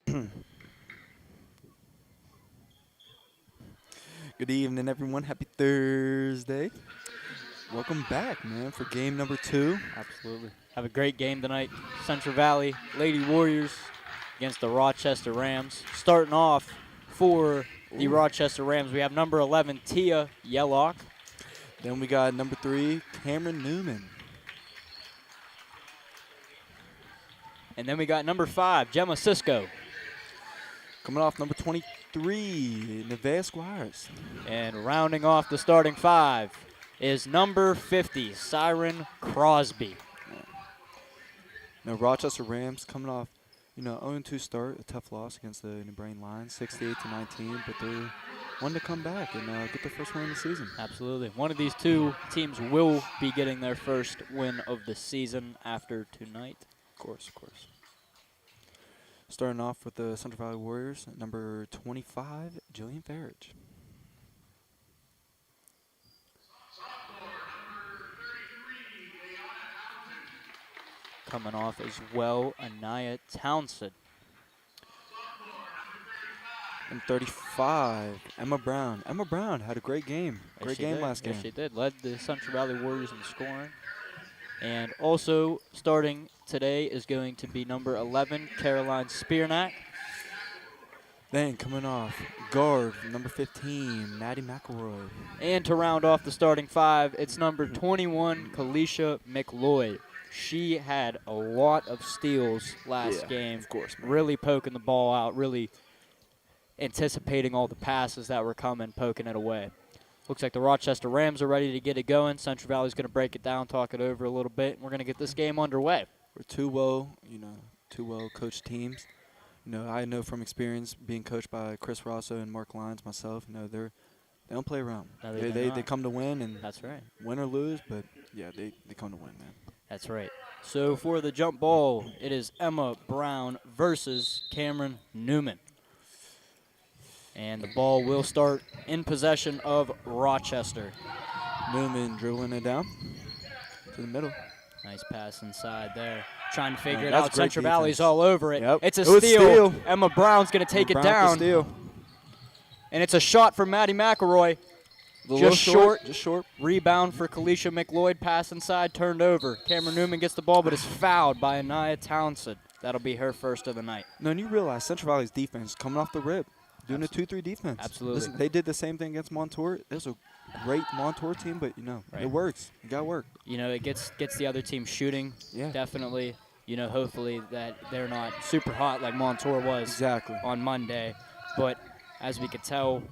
Good evening, everyone. Happy Thursday. Welcome back, man, for game number 2. Absolutely. Have a great game tonight. Central Valley Lady Warriors against the Rochester Rams. Starting off for the Ooh. Rochester Rams, we have number 11, Tia Yellock. Then we got number 3, Cameron Newman. And then we got number 5, Gemma Cisco. Coming off number 23, Nevaeh Squires. And rounding off the starting 5 is number 50, Siren Crosby. Now, Rochester Rams coming off, 0-2 start, a tough loss against the New Brain Lions, 68-19, but they're wanting to come back and get their first win of the season. Absolutely. One of these two teams will be getting their first win of the season after tonight. Of course. Starting off with the Central Valley Warriors, number 25, Jillian Farage. Coming off as well, Anaya Townsend. And 35, Emma Brown. Emma Brown had a great game. Great game last game. Yes, she did. Led the Central Valley Warriors in scoring. And also starting today is going to be number 11, Caroline Spearnack. Then coming off, guard, number 15, Maddie McElroy. And to round off the starting 5, it's number 21, Kalisha McLeod. She had a lot of steals last game. Of course, man. Really poking the ball out, really anticipating all the passes that were coming, poking it away. Looks like the Rochester Rams are ready to get it going. Central Valley's going to break it down, talk it over a little bit, and we're going to get this game underway. We're two well coached teams. I know from experience being coached by Chris Rosso and Mark Lyons myself. They don't play around. No, they come to win, and that's right. Win or lose, but yeah, they come to win, man. That's right. So for the jump ball, it is Emma Brown versus Cameron Newman. And the ball will start in possession of Rochester. Newman dribbling it down to the middle. Nice pass inside there. Trying to figure it that's out. great Central defense. Valley's all over it. Yep. It's a It was steal. steal. Emma Brown's going to take it down. Steal. And it's a shot for Maddie McElroy. Just short. Rebound for Kalisha McLeod. Pass inside, turned over. Cameron Newman gets the ball, but is fouled by Anaya Townsend. That'll be her first of the night. No, and you realize Central Valley's defense coming off the rip, doing a 2-3 defense. Absolutely. Listen, they did the same thing against Montour. It was a great Montour team, but Right. It works. You got to work. It gets the other team shooting. Yeah. Definitely. Hopefully that they're not super hot like Montour was Exactly. on Monday. But as we could tell,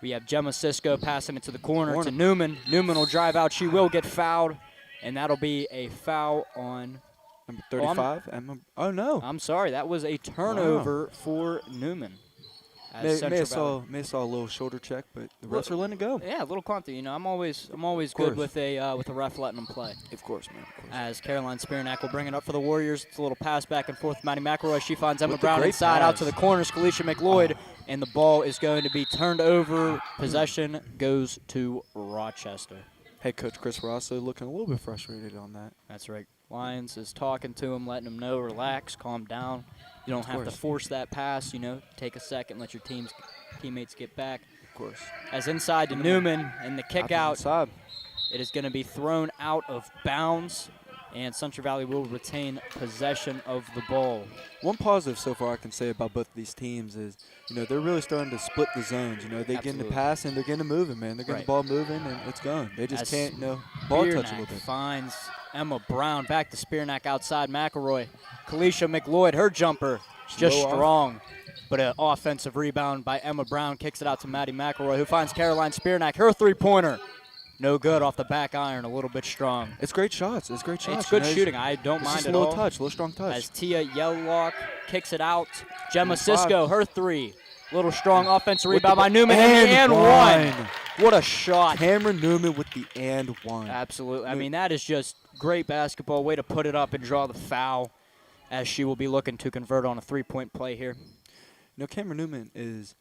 we have Gemma Cisco passing it to the corner to Newman. Newman will drive out. She will get fouled, and that'll be a foul on number 35. Oh, no. I'm sorry. That was a turnover for Newman. May have saw a little shoulder check, but the refs are letting it go. Yeah, a little comfy. I'm always good with a ref letting them play. Of course, man. Of course. As Caroline Spearnack will bring it up for the Warriors. It's a little pass back and forth. Maddie McElroy, she finds Emma Brown inside, out to the corners. Kalisha McLeod, and the ball is going to be turned over. Possession goes to Rochester. Head coach Chris Rosso looking a little bit frustrated on that. That's right. Lyons is talking to him, letting him know, relax, calm down. You don't have to force that pass. Take a second, let your teammates get back. Of course. As inside to Newman, and the kick out. Inside. It is going to be thrown out of bounds, and Central Valley will retain possession of the ball. One positive so far I can say about both of these teams is, they're really starting to split the zones. They get in the pass and they're getting it moving, man. They're getting the ball moving and it's going. They just can't, ball touch a little bit. Finds Emma Brown back to Spearnack outside McElroy. Kalisha McLeod, her jumper, just strong. But an offensive rebound by Emma Brown kicks it out to Maddie McElroy, who finds Caroline Spearnack. Her three-pointer. No good off the back iron, a little bit strong. It's great shots. It's good shooting. I don't mind it at all. A little strong touch. As Tia Yellock kicks it out. Gemma Cisco, her three. Little strong offensive rebound by Newman. And one. What a shot. Cameron Newman with the and one. Absolutely. That is just great basketball. Way to put it up and draw the foul, as she will be looking to convert on a three-point play here. Cameron Newman is,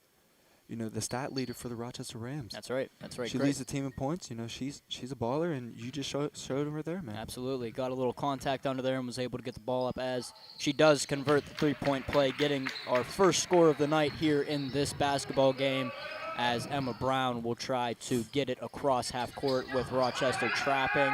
the stat leader for the Rochester Rams. That's right. That's right. She Great. leads the team in points. She's a baller, and you just showed her there, man. Absolutely. Got a little contact under there and was able to get the ball up as she does convert the three-point play, getting our first score of the night here in this basketball game, as Emma Brown will try to get it across half court with Rochester trapping.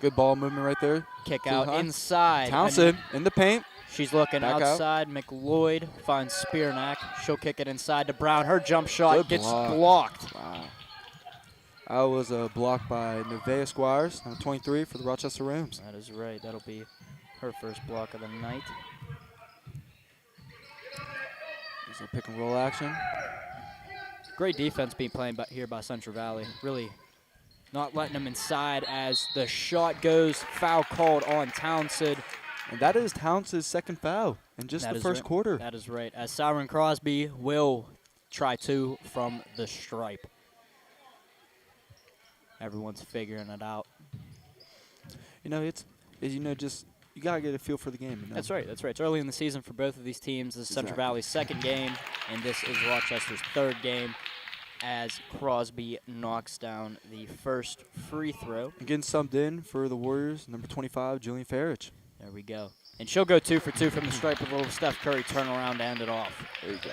Good ball movement right there. Kick out inside. Townsend in the paint. She's looking outside. McLeod finds Spearnack. She'll kick it inside to Brown. Her jump shot gets blocked. Wow. That was a block by Nevaeh Squires, number 23 for the Rochester Rams. That is right. That'll be her first block of the night. There's a pick and roll action. Great defense being played here by Central Valley. Really not letting them inside as the shot goes. Foul called on Townsend. And that is Townsend's second foul in just the first quarter. That is right. As Siren Crosby will try two from the stripe. Everyone's figuring it out. Just you gotta get a feel for the game. That's right. That's right. It's early in the season for both of these teams. This is Central Valley's second game, and this is Rochester's third game. As Crosby knocks down the first free throw. And getting subbed in for the Warriors, number 25, Julian Farage. There we go. And she'll go 2 for 2 from the stripe with a little Steph Curry turnaround to end it off. There you go.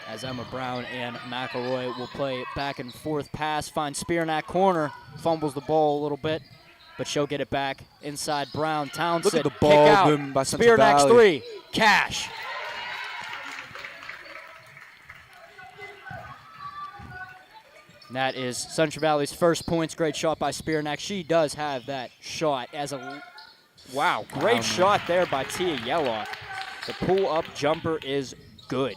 As Emma Brown and McElroy will play back and forth pass, finds Spearnack corner, fumbles the ball a little bit, but she'll get it back inside Brown. Townsend, look at the ball kick out. movement by Central Spearnack's Valley. 3, cash. And that is Central Valley's first points. Great shot by Spearnack. She does have that shot as a great shot there by Tia Yellock. The pull-up jumper is good.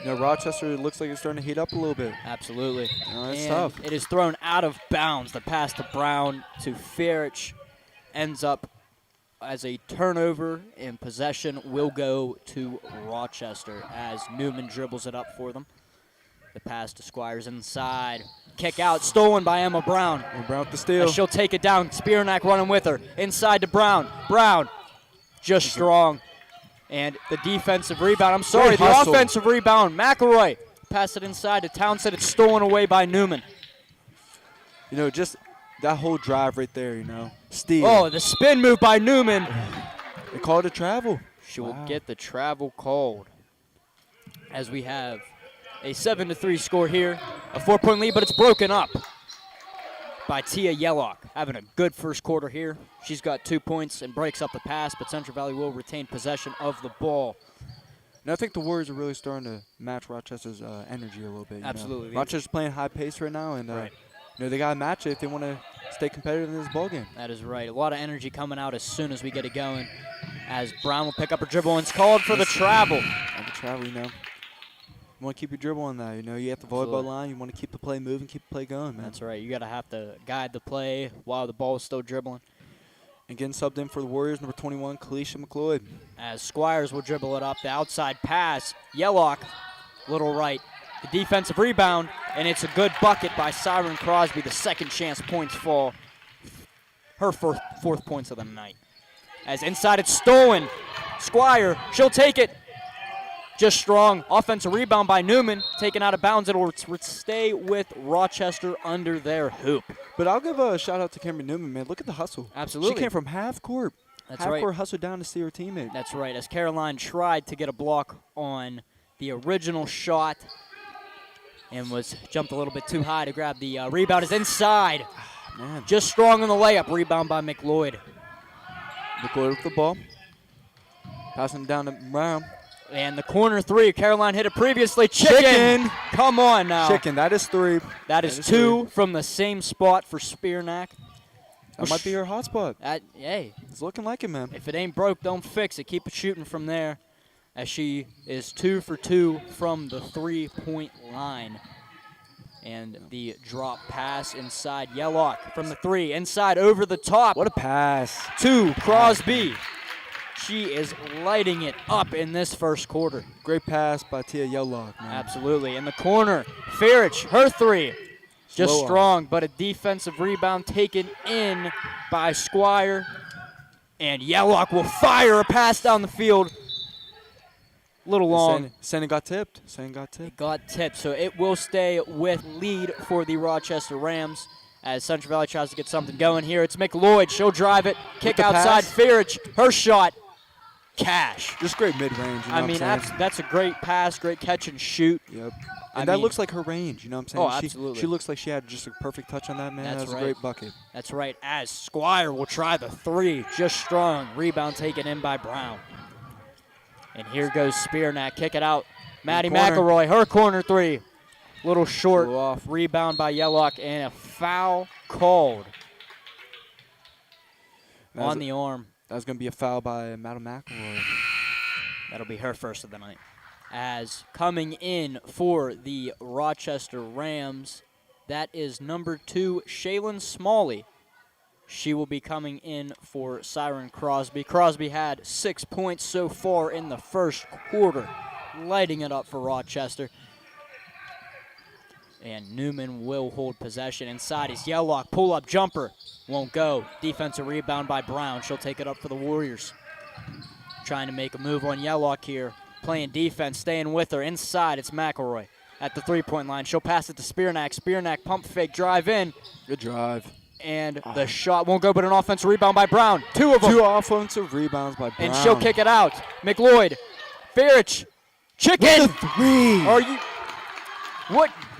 Rochester looks like it's starting to heat up a little bit. Absolutely. It's tough. It is thrown out of bounds. The pass to Brown to Farich ends up as a turnover, and possession will go to Rochester as Newman dribbles it up for them. The pass to Squires inside. Kick out, stolen by Emma Brown. And Brown with the steal. And she'll take it down. Spearnack running with her. Inside to Brown. Brown just strong. And the defensive rebound. I'm sorry, the offensive rebound. McElroy pass it inside to Townsend. It's stolen away by Newman. Just that whole drive right there, steal. Oh, the spin move by Newman. They called it travel. She will get the travel called as we have a 7-3 score here. A 4-point lead, but it's broken up by Tia Yellock. Having a good first quarter here. She's got 2 points and breaks up the pass, but Central Valley will retain possession of the ball. And I think the Warriors are really starting to match Rochester's energy a little bit. Absolutely. Rochester's playing high pace right now, and they got to match it if they want to stay competitive in this ball game. That is right. A lot of energy coming out as soon as we get it going. As Brown will pick up her dribble, and it's called for the travel. The travel, You want to keep your dribble on that. You at the volleyball line, you want to keep the play moving, keep the play going, man. That's right. You got to have to guide the play while the ball is still dribbling. And getting subbed in for the Warriors, number 21, Kalisha McLeod. As Squires will dribble it up, the outside pass. Yellock, little right. The defensive rebound, and it's a good bucket by Siren Crosby. The second chance points fall. Her fourth points of the night. As inside it's stolen. Squire, she'll take it. Just strong. Offensive rebound by Newman. Taken out of bounds. It'll stay with Rochester under their hoop. But I'll give a shout-out to Cameron Newman, man. Look at the hustle. Absolutely. She came from half court. That's half right. court hustle down to see her teammate. That's right. As Caroline tried to get a block on the original shot and was jumped a little bit too high to grab the rebound. Is inside. Man. Just strong on the layup. Rebound by McLeod. McLeod with the ball. Passing down to Brown. And the corner 3, Caroline hit it previously. Chicken! Come on now. Chicken, that is 3. That is 2 from the same spot for Spearnack. That might be her hot spot. Hey. It's looking like it, man. If it ain't broke, don't fix it. Keep it shooting from there as she is 2 for 2 from the 3-point line. And the drop pass inside. Yellock from the 3. Inside over the top. What a pass. To Crosby. She is lighting it up in this first quarter. Great pass by Tia Yellock, man. Absolutely. In the corner, Farich, her 3. Just Slow strong, but a defensive rebound taken in by Squire. And Yellock will fire a pass down the field. Little long. Sandon got tipped. It got tipped, so it will stay with lead for the Rochester Rams as Central Valley tries to get something going here. It's McLeod. She'll drive it. Kick outside. Farich. Her shot. Cash. Just great mid-range. You know I mean, that's a great pass, great catch and shoot. Yep. And that looks like her range, you know what I'm saying? Oh, absolutely. She looks like she had just a perfect touch on that, man. That was a great bucket. That's right. As Squire will try the three. Just strong. Rebound taken in by Brown. And here goes Spearnack. Kick it out. Maddie McElroy, her corner three. Little short. Off. Rebound by Yellock, and a foul called on the arm. That was going to be a foul by Maddie McElroy. That'll be her first of the night. As coming in for the Rochester Rams, that is number 2, Shaylin Smalley. She will be coming in for Siren Crosby. Crosby had 6 points so far in the first quarter, lighting it up for Rochester. And Newman will hold possession. Inside is Yellock. Pull-up jumper. Won't go. Defensive rebound by Brown. She'll take it up for the Warriors. Trying to make a move on Yellock here. Playing defense, staying with her. Inside, it's McElroy at the three-point line. She'll pass it to Spearnack. Spearnack pump fake, drive in. Good drive. And the shot won't go, but an offensive rebound by Brown. 2 of them. 2 offensive rebounds by Brown. And she'll kick it out. McLeod. Farich. Chicken. With the 3. Are you?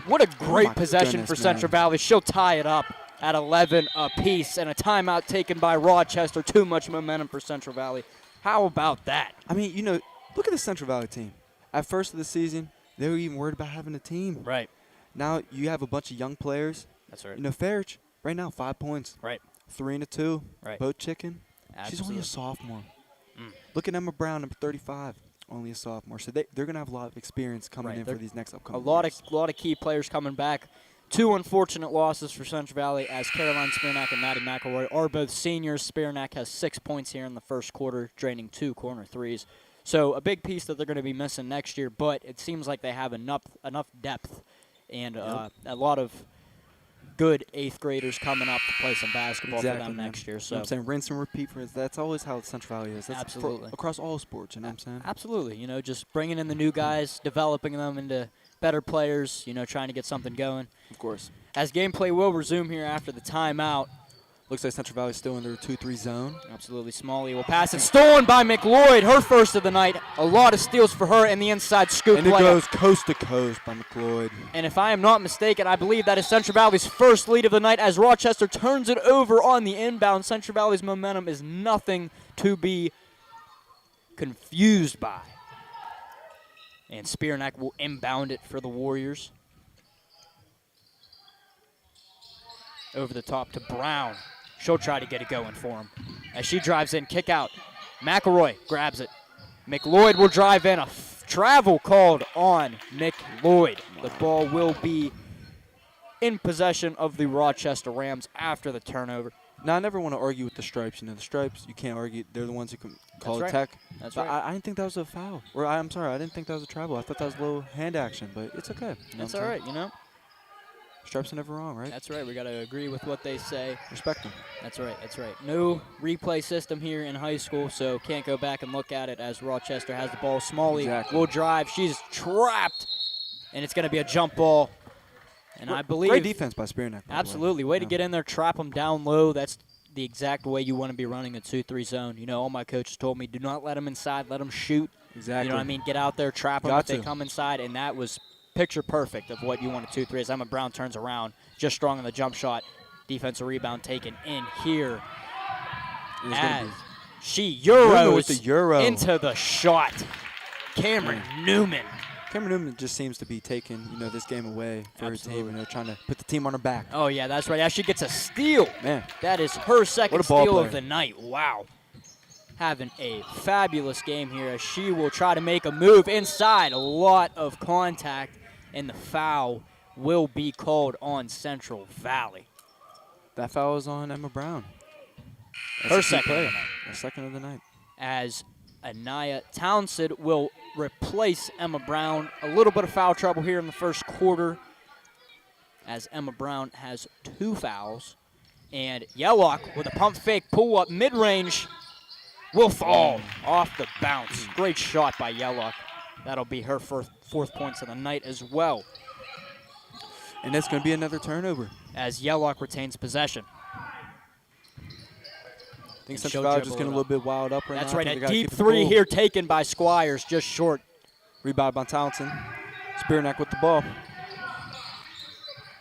What a great possession for Central Valley. She'll tie it up at 11 apiece. And a timeout taken by Rochester. Too much momentum for Central Valley. How about that? I mean, you know, look at the Central Valley team. At first of the season, they were even worried about having a team. Right. Now you have a bunch of young players. That's right. You know, Farich, right now, 5 points. Right. 3 and a 2. Right. Both chicken. Absolutely. She's only a sophomore. Look at Emma Brown, number 35. Only a sophomore. So they're going to have a lot of experience coming in for these next upcoming years. A lot of key players coming back. 2 unfortunate losses for Central Valley as Caroline Spearnack and Maddie McElroy are both seniors. Spearnack has 6 points here in the first quarter, draining 2 corner threes. So a big piece that they're going to be missing next year, but it seems like they have enough depth and a lot of good 8th graders coming up to play some basketball for them next year. So I'm saying rinse and repeat for us. That's always how Central Valley is. That's absolutely. Across all sports, you know what I'm saying? Absolutely. You know, just bringing in the new guys, developing them into better players, you know, trying to get something going. Of course. As gameplay will resume here after the timeout. Looks like Central Valley is still in their 2-3 zone. Absolutely. Smalley will pass it. Stolen by McLeod, her first of the night. A lot of steals for her and the inside scoop and it goes coast to coast by McLeod. And if I am not mistaken, I believe that is Central Valley's first lead of the night as Rochester turns it over on the inbound. Central Valley's momentum is nothing to be confused by. And Spearnack will inbound it for the Warriors. Over the top to Brown. She'll try to get it going for him. As she drives in, kick out. McElroy grabs it. McLeod will drive in. A travel called on McLeod. The ball will be in possession of the Rochester Rams after the turnover. Now, I never want to argue with the Stripes. You know, the Stripes, you can't argue. They're the ones who can call it tech. That's but right. I didn't think that was a foul. Or I'm sorry, I didn't think that was a travel. I thought that was a little hand action, but it's okay. That's all right, you know. Stripes are never wrong, right? That's right. We got to agree with what they say. Respect them. That's right. That's right. No replay system here in high school, so can't go back and look at it as Rochester has the ball. Smalley will drive. She's trapped, and it's going to be a jump ball. And I believe great defense by Spearnack. Absolutely. Way to get in there, trap them down low. That's the exact way you want to be running a 2-3 zone. You know, all my coaches told me, do not let them inside. Let them shoot. Exactly. You know what I mean? Get out there, trap them if they come inside, and that was picture perfect of what you want a 2-3 is. Emma Brown turns around, just strong on the jump shot. Defensive rebound taken in here. As she euros into the shot. Cameron Newman. Cameron Newman just seems to be taking, you know, this game away for her team, you know, trying to put the team on her back. Oh, yeah, that's right. As she gets a steal. Man. That is her second steal of the night. Wow. Having a fabulous game here as she will try to make a move inside. A lot of contact, and the foul will be called on Central Valley. That foul is on Emma Brown. Her second of the night. Her second of the night. As Anaya Townsend will replace Emma Brown. A little bit of foul trouble here in the first quarter as Emma Brown has 2 fouls. And Yellock with a pump fake pull-up mid-range will fall off the bounce. Great shot by Yellock. That'll be her fourth points of the night as well. And that's going to be another turnover. As Yellock retains possession. I think Central Valley just getting a little bit wild up right now. That's right, a deep three here taken by Squires, just short. Rebound by Townsend. Spearneck with the ball.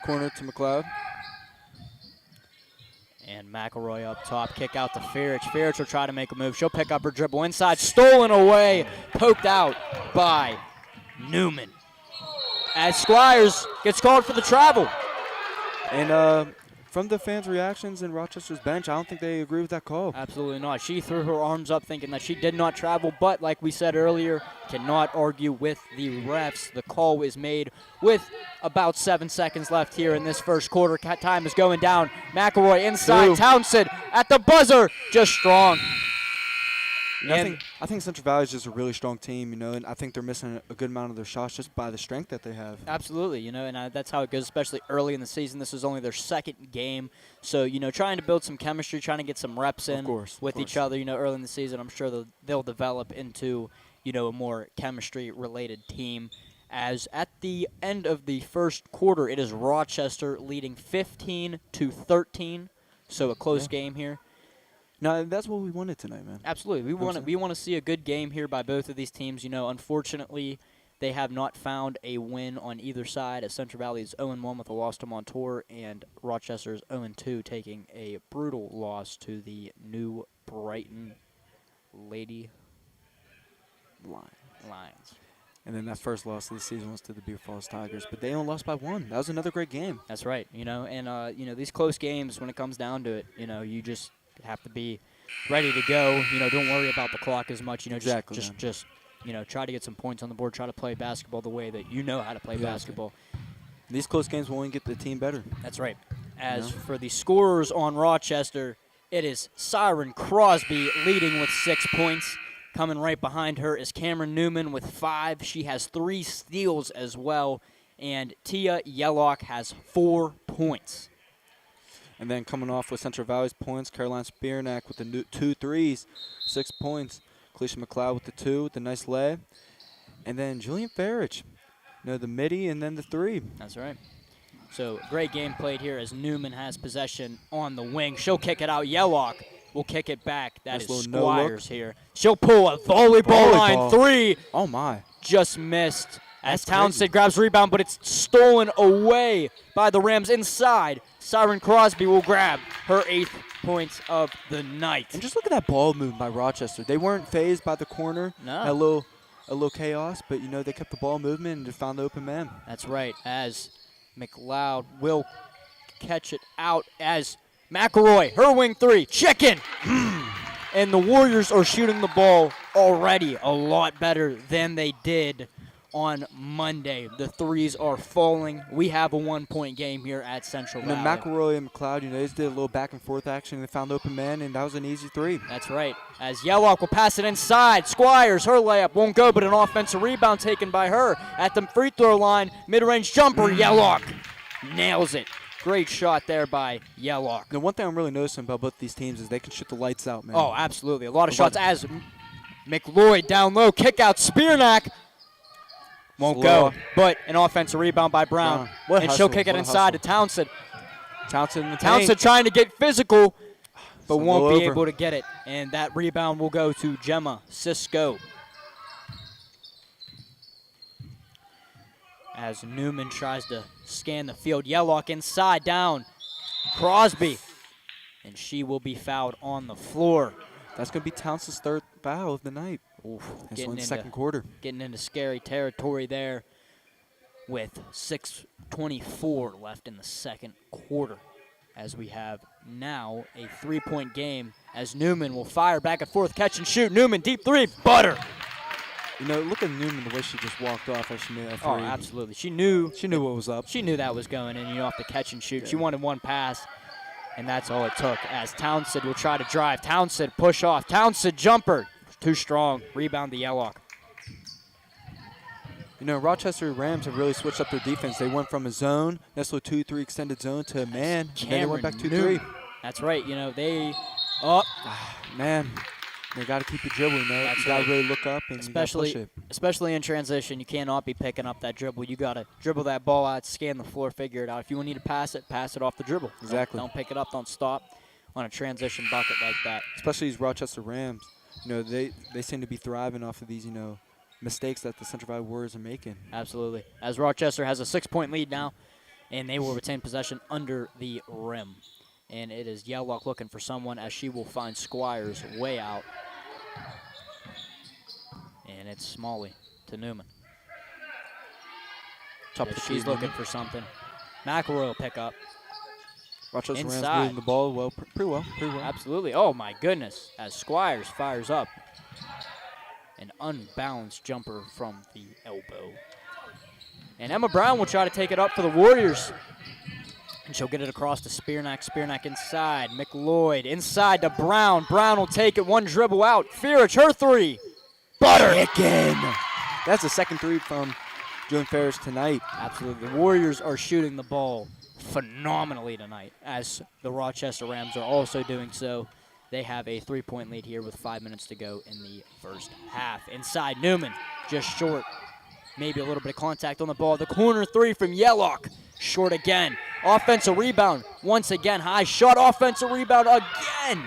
Corner to McLeod. And McElroy up top, kick out to Farich. Farich will try to make a move. She'll pick up her dribble inside, stolen away, poked out by Newman. As Squires gets called for the travel. And from the fans' reactions in Rochester's bench, I don't think they agree with that call. Absolutely not. She threw her arms up thinking that she did not travel, but like we said earlier, cannot argue with the refs. The call was made with about 7 seconds left here in this first quarter. Time is going down. McElroy inside. Townsend at the buzzer. Just strong. I think Central Valley is just a really strong team, and I think they're missing a good amount of their shots just by the strength that they have. Absolutely, and that's how it goes, especially early in the season. This is only their second game, so trying to build some chemistry, trying to get some reps in with each other. Early in the season, I'm sure they'll develop into a more chemistry-related team. As at the end of the first quarter, it is Rochester leading 15-13, so a close game here. No, that's what we wanted tonight, man. Absolutely. We want to see a good game here by both of these teams. Unfortunately, they have not found a win on either side, as Central Valley is 0-1 with a loss to Montour, and Rochester is 0-2, taking a brutal loss to the New Brighton Lady Lions. And then that first loss of the season was to the Beer Falls Tigers, but they only lost by 1. That was another great game. That's right. And these close games, when it comes down to it, you just have to be ready to go. Don't worry about the clock as much. Exactly, just try to get some points on the board. Try to play basketball the way that you know how to play basketball. These close games will only get the team better. That's right. As for the scorers on Rochester, it is Siren Crosby leading with 6 points. Coming right behind her is Cameron Newman with 5. She has 3 steals as well. And Tia Yellock has 4 points. And then coming off with Central Valley's points, Caroline Spearneck with the 2 threes, 6 points. Kalisha McLeod with the 2, with the nice lay. And then Julian Farich, the midi and then the 3. That's right. So great game played here as Newman has possession on the wing. She'll kick it out. Yellock will kick it back. That is Squires here. She'll pull a volleyball line 3. Oh, my. Just missed. As Townsend grabs rebound, but it's stolen away by the Rams inside. Siren Crosby will grab her 8th points of the night. And just look at that ball movement by Rochester. They weren't phased by the corner. No. A little chaos, but, they kept the ball movement and just found the open man. That's right, as McLeod will catch it out as McElroy, her wing 3, chicken! And the Warriors are shooting the ball already a lot better than they did on Monday. The threes are falling. We have a 1-point game here at Central Valley. McElroy and McLeod, they just did a little back and forth action. They found the open man, and that was an easy 3. That's right. As Yellock will pass it inside. Squires, her layup won't go, but an offensive rebound taken by her at the free throw line. Mid-range jumper, Yellock nails it. Great shot there by Yellock. The one thing I'm really noticing about both these teams is they can shoot the lights out, man. Oh, absolutely. A lot of shots as McLeod down low. Kick out Spearneck. Won't go, but an offensive rebound by Brown. And she'll kick it inside to Townsend. Townsend trying to get physical, but won't be able to get it. And that rebound will go to Gemma Cisco. As Newman tries to scan the field. Yellock inside, down. Crosby. And she will be fouled on the floor. That's going to be Townsend's 3rd foul of the night. Oof, it's in the second quarter. Getting into scary territory there with 6:24 left in the second quarter. As we have now a 3-point game as Newman will fire back and forth, catch and shoot. Newman, deep 3, butter. Look at Newman, the way she just walked off as she made that 3. Oh, absolutely. She knew what was up. She knew that was going in, off the catch and shoot. Yeah. She wanted one pass, and that's all it took. As Townsend will try to drive. Townsend push off. Townsend jumper. Too strong. Rebound to Yellock. Rochester Rams have really switched up their defense. They went from a zone, nice little 2-3 extended zone, to a man. And then they went back 2-3. That's right. Man. They got to keep it dribbling, though. That's You got right. to really look up and you gotta push it. Especially in transition, you cannot be picking up that dribble. You got to dribble that ball out, scan the floor, figure it out. If you need to pass it off the dribble. Exactly. Don't pick it up, don't stop on a transition bucket like that. Especially these Rochester Rams. You know, they seem to be thriving off of these, you know, mistakes that the Central Valley Warriors are making. Absolutely. As Rochester has a 6-point lead now, and they will retain possession under the rim. And it is Yellock looking for someone as she will find Squires way out. And it's Smalley to Newman. She's looking for something. McElroy will pick up. Rochester Inside. Rams moving the ball well, pretty well. Absolutely. Oh, my goodness. As Squires fires up. An unbalanced jumper from the elbow. And Emma Brown will try to take it up for the Warriors. And she'll get it across to Spearnack. Spearnack inside. McLeod inside to Brown. Brown will take it. One dribble out. Fearich, her three. Butter. Again. That's the second three from Julian Ferris tonight. Absolutely. The Warriors are shooting the ball phenomenally tonight, as the Rochester Rams are also doing so. They have a 3-point lead here with 5 minutes to go in the first half. Inside Newman, just short. Maybe a little bit of contact on the ball. The corner three from Yellock. Short again. Offensive rebound. Once again, high shot. Offensive rebound again.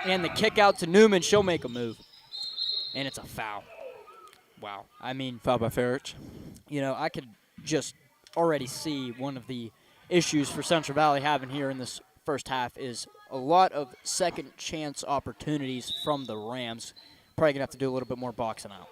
And the kick out to Newman. She'll make a move. And it's a foul. Wow. I mean, Foul by Ferrich. you know, I could just already see one of the issues for Central Valley having here in this first half is a lot of second chance opportunities from the Rams. Probably going to have to do a little bit more boxing out.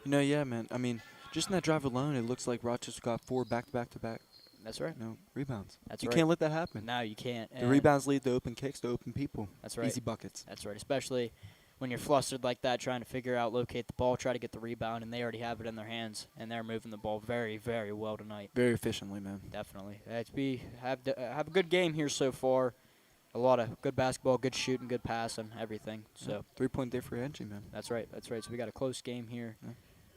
You know, yeah, man. I mean, just in that drive alone, it looks like Rochester got 4 back-to-back-to-back. That's right. Rebounds. That's you right. can't let that happen. No, you can't. The rebounds lead to open kicks, to open people. That's right. Easy buckets. That's right, especially when you're flustered like that, trying to figure out, locate the ball, try to get the rebound, and they already have it in their hands, and they're moving the ball very, very well tonight. Very efficiently, man. Definitely. Have a good game here so far. A lot of good basketball, good shooting, good passing, everything. So 3-point differential, man. That's right. That's right. So we got a close game here. Yeah.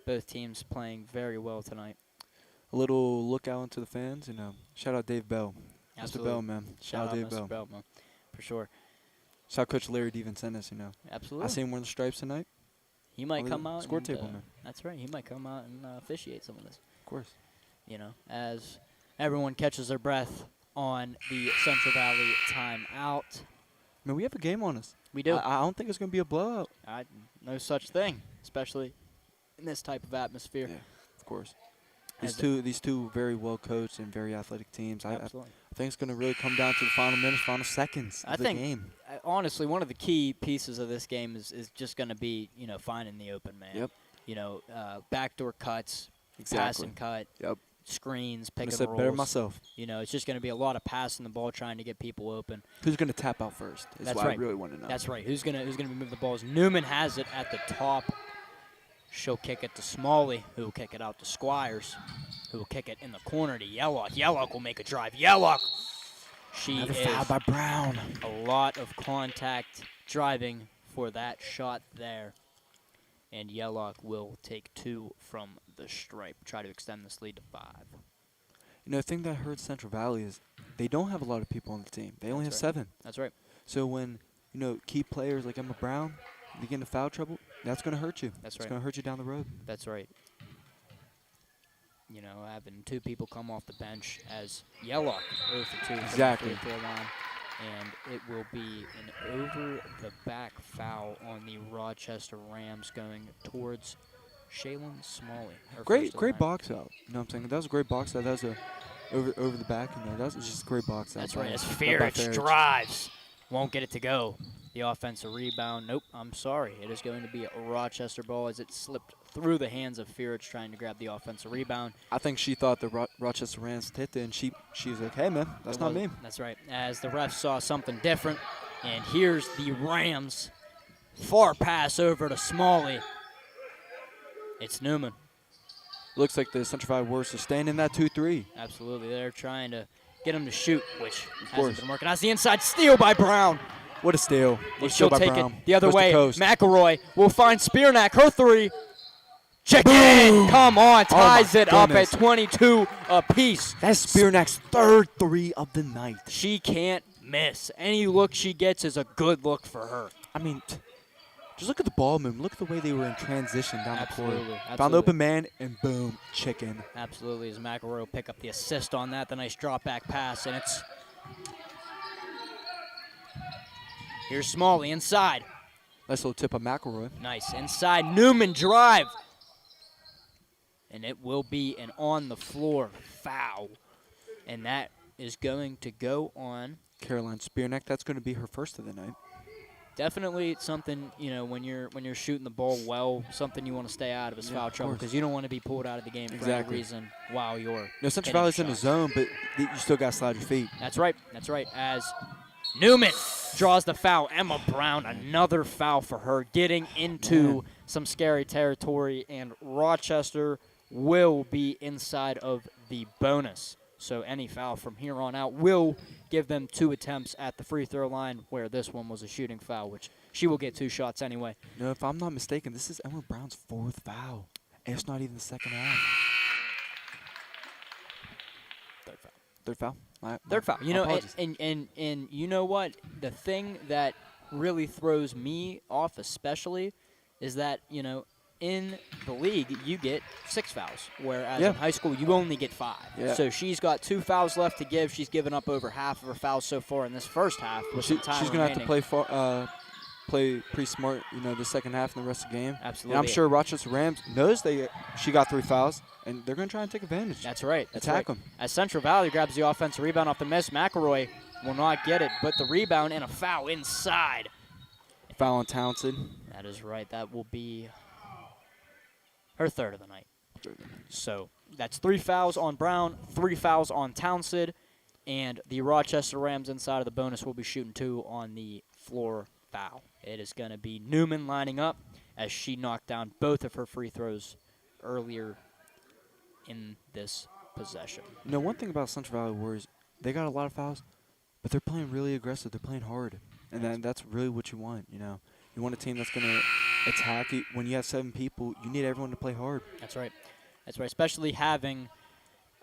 Both teams playing very well tonight. A little look out into the fans, shout out Dave Bell. Absolutely. Mr. Bell, man. Shout out Dave Mr. Bell, man. For sure. Shout out Coach Larry DeVincentis, Absolutely. I seen him wearing the stripes tonight. He might on the come out. score and, table, man. That's right. He might come out and officiate some of this. Of course. As everyone catches their breath on the Central Valley timeout. I mean, we have a game on us. We do. I don't think it's going to be a blowout. No such thing, especially in this type of atmosphere. Yeah, of course. These two very well coached and very athletic teams. Absolutely. I think it's going to really come down to the final minutes, final seconds of the game. Honestly, one of the key pieces of this game is just going to be, finding the open man. Yep. Backdoor cuts, Exactly. pass and cut, Yep. screens, pick I and said rolls. better myself. It's just going to be a lot of passing the ball, trying to get people open. Who's going to tap out first? Is That's what right. I really want to know. That's right. Who's gonna be moving the balls? Newman has it at the top. She'll kick it to Smalley, who will kick it out to Squires, who will kick it in the corner to Yellock. Yellock will make a drive. Yellock. Another foul by Brown. A lot of contact driving for that shot there. And Yellock will take 2 from the stripe, try to extend this lead to 5. The thing that hurts Central Valley is they don't have a lot of people on the team. They only have 7. That's right. So when, key players like Emma Brown, they get into foul trouble, that's going to hurt you. That's It's right. going to hurt you down the road. That's right. Having 2 people come off the bench as Yellock 0 for 2 Exactly. from the free throw line. And it will be an over-the-back foul on the Rochester Rams going towards Shaylin Smalley. Great box out. You know what I'm saying? That was a great box out. That was over the back. That was just a great box out. That's right. As by Fearich drives. Won't get it to go. The offensive rebound. Nope, I'm sorry. It is going to be a Rochester ball as it slipped through the hands of Fearich trying to grab the offensive rebound. I think she thought the Rochester Rams hit it, and she was like, hey, man, that's not me. That's right. As the refs saw something different. And here's the Rams. Far pass over to Smalley. It's Newman. Looks like the Central Valley Warriors are staying in that 2-3. Absolutely. They're trying to get him to shoot, which hasn't course. been working. As the inside steal by Brown. What a steal. And she'll take Brown. it the other Coast to way. coast. McElroy will find Spearnack. Her 3. Check in. Come on. Ties it up at 22 apiece. That's Spearnack's 3rd 3 of the night. She can't miss. Any look she gets is a good look for her. I mean, Just look at the ball movement. Look at the way they were in transition down the court. Absolutely. Found the open man, and boom, chicken. Absolutely. As McElroy will pick up the assist on that, the nice drop back pass, and it's here's Smalley inside. Nice little tip of McElroy. Nice inside Newman drive, and it will be an on the floor foul, and that is going to go on Caroline Spearneck. That's going to be her first of the night. Definitely something, when you're shooting the ball well, something you want to stay out of is foul trouble because you don't want to be pulled out of the game for any reason while you're Central Valley's in the zone, but you still got to slide your feet. That's right. That's right. As Newman draws the foul, Emma Brown, another foul for her, getting into some scary territory, and Rochester will be inside of the bonus. So any foul from here on out will give them 2 attempts at the free throw line, where this one was a shooting foul, which she will get 2 shots anyway. No, if I'm not mistaken, this is Emma Brown's 4th foul, and it's not even the second half. Third foul. Third foul. And you know what? The thing that really throws me off especially is that, in the league, you get 6 fouls, whereas in high school, you only get 5. Yeah. So she's got 2 fouls left to give. She's given up over half of her fouls so far in this first half. She's going to have to play pretty smart, the second half and the rest of the game. Absolutely. And I'm sure Rochester Rams knows she got 3 fouls, and they're going to try and take advantage. That's right. Attack them. As Central Valley grabs the offensive rebound off the miss, McElroy will not get it, but the rebound and a foul inside. Foul on Townsend. That is right. That will be her third of the night. So that's 3 fouls on Brown, 3 fouls on Townsend, and the Rochester Rams inside of the bonus will be shooting 2 on the floor foul. It is going to be Newman lining up as she knocked down both of her free throws earlier in this possession. One thing about Central Valley Warriors, they got a lot of fouls, but they're playing really aggressive. They're playing hard, and that's really what you want, You want a team that's going to attack. When you have 7 people, you need everyone to play hard. That's right. That's right, especially having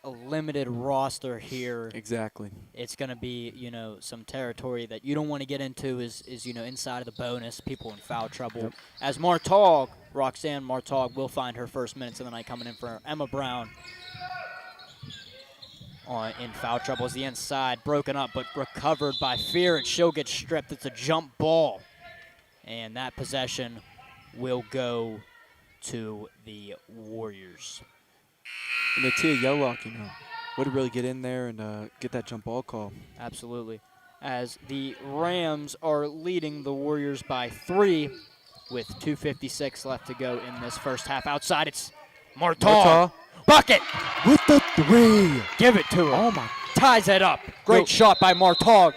a limited roster here. Exactly. It's going to be, some territory that you don't want to get into is inside of the bonus, people in foul trouble. Yep. As Roxanne Martog will find her first minutes of the night coming in for Emma Brown in foul trouble. As the inside broken up but recovered by Fear, and she'll get stripped. It's a jump ball. And that possession will go to the Warriors. And the Tia Yellock, way to really get in there and get that jump ball call. Absolutely. As the Rams are leading the Warriors by 3 with 2:56 left to go in this first half. Outside, it's Martaw. Bucket! With the 3. Give it to her. Oh, my. Ties it up. Great shot by Martaw.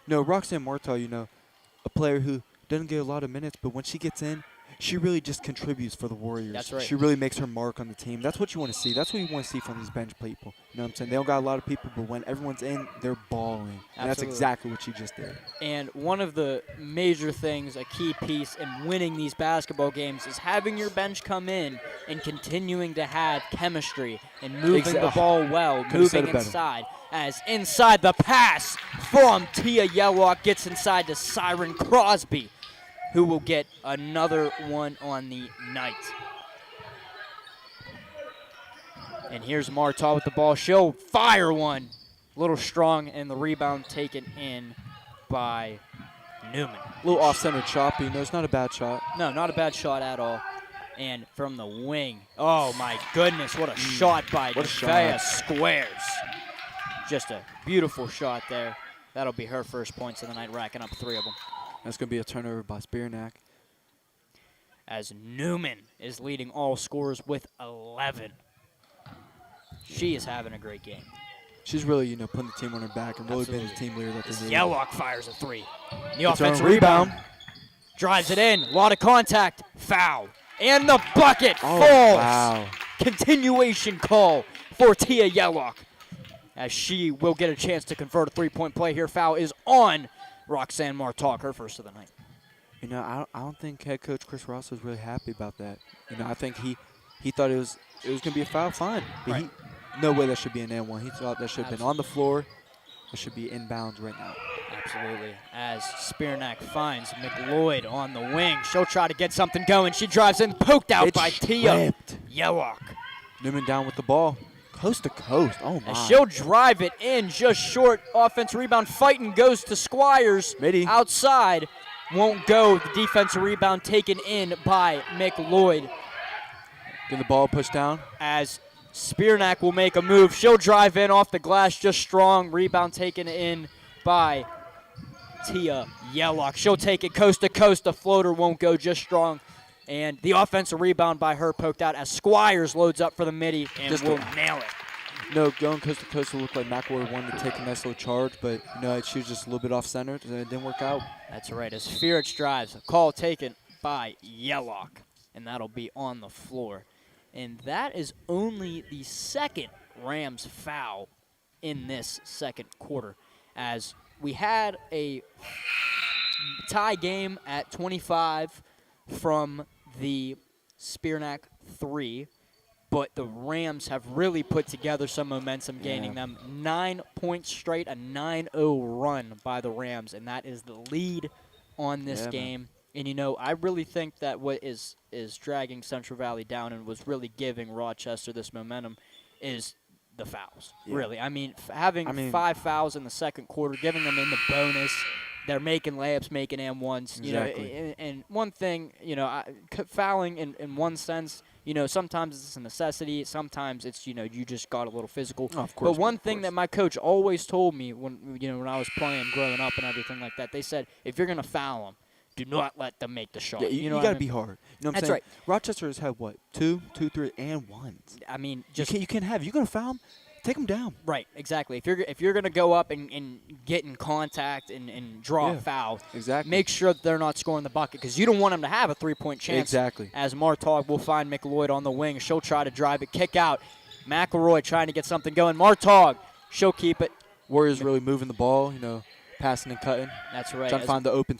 No, Roxanne Martaw, a player who doesn't get a lot of minutes, but when she gets in, she really just contributes for the Warriors. That's right. She really makes her mark on the team. That's what you want to see. That's what you want to see from these bench people. You know what I'm saying? They don't got a lot of people, but when everyone's in, they're balling. And that's exactly what she just did. And one of the major things, a key piece in winning these basketball games, is having your bench come in and continuing to have chemistry and moving the ball well, moving inside. As inside the pass from Tia Yellock gets inside to Siren Crosby, who will get another one on the night. And here's Martaw with the ball. She'll fire one. A little strong, and the rebound taken in by Newman. A little off-center shot, but it's not a bad shot. No, not a bad shot at all. And from the wing, oh my goodness, what a shot by Nevaeh Squares. Just a beautiful shot there. That'll be her first points of the night, racking up 3 of them. That's going to be a turnover by Spearneck. As Newman is leading all scorers with 11. She is having a great game. She's really, putting the team on her back and really being the team leader that they need. Yellock fires a 3. The offensive rebound. Drives it in. A lot of contact. Foul. And the bucket falls. Wow. Continuation call for Tia Yellock, as she will get a chance to convert a 3-point play here. Foul is on Roxanne Martaw, her first of the night. I don't think head coach Chris Ross was really happy about that. I think he thought it was going to be a foul, fine. But no way that should be an N1. He thought that should have been on the floor. It should be inbounds right now. Absolutely. As Spearnack finds McLeod on the wing. She'll try to get something going. She drives in, poked out by Tia Yellock. Newman down with the ball. Coast to coast. Oh, my. And she'll drive it in just short. Offense rebound. Fighting goes to Squires. Mitty. Outside. Won't go. The defensive rebound taken in by McLeod. Get the ball pushed down. As Spearnack will make a move. She'll drive in off the glass just strong. Rebound taken in by Tia Yellock. She'll take it coast to coast. The floater won't go just strong. And the offensive rebound by her poked out as Squires loads up for the midi and Just will nail it. No, going coast to coast will look like McElroy wanted to take a nice little charge, but she was just a little bit off center, and it didn't work out. That's right. As Fierich drives, a call taken by Yellock, and that'll be on the floor. And that is only the second Rams foul in this second quarter, as we had a tie game at 25 from the Spearnack 3, but the Rams have really put together some momentum, gaining them 9 points straight, a 9-0 run by the Rams, and that is the lead on this game. Man. And, I really think that what is dragging Central Valley down and was really giving Rochester this momentum is the fouls, really. I mean, having 5 fouls in the second quarter, giving them in the bonus. They're making layups, making and-ones. Exactly. And one thing, fouling in one sense, sometimes it's a necessity. Sometimes it's, you just got a little physical. Oh, of course. But one thing that my coach always told me when I was playing growing up and everything like that, they said, if you're going to foul them, do not let them make the shot. Yeah, you got to be hard. You know what I'm saying? That's right. Rochester has had, what, 2, 3, and 1s. I mean, you can't have. You're going to foul them, take them down. Right, exactly. If you're going to go up and get in contact and draw a foul, make sure that they're not scoring the bucket because you don't want them to have a three-point chance. Exactly. As Martog will find McLeod on the wing. She'll try to drive it, kick out. McElroy trying to get something going. Martog, she'll keep it. Warriors really moving the ball, passing and cutting. That's right. Trying to find the open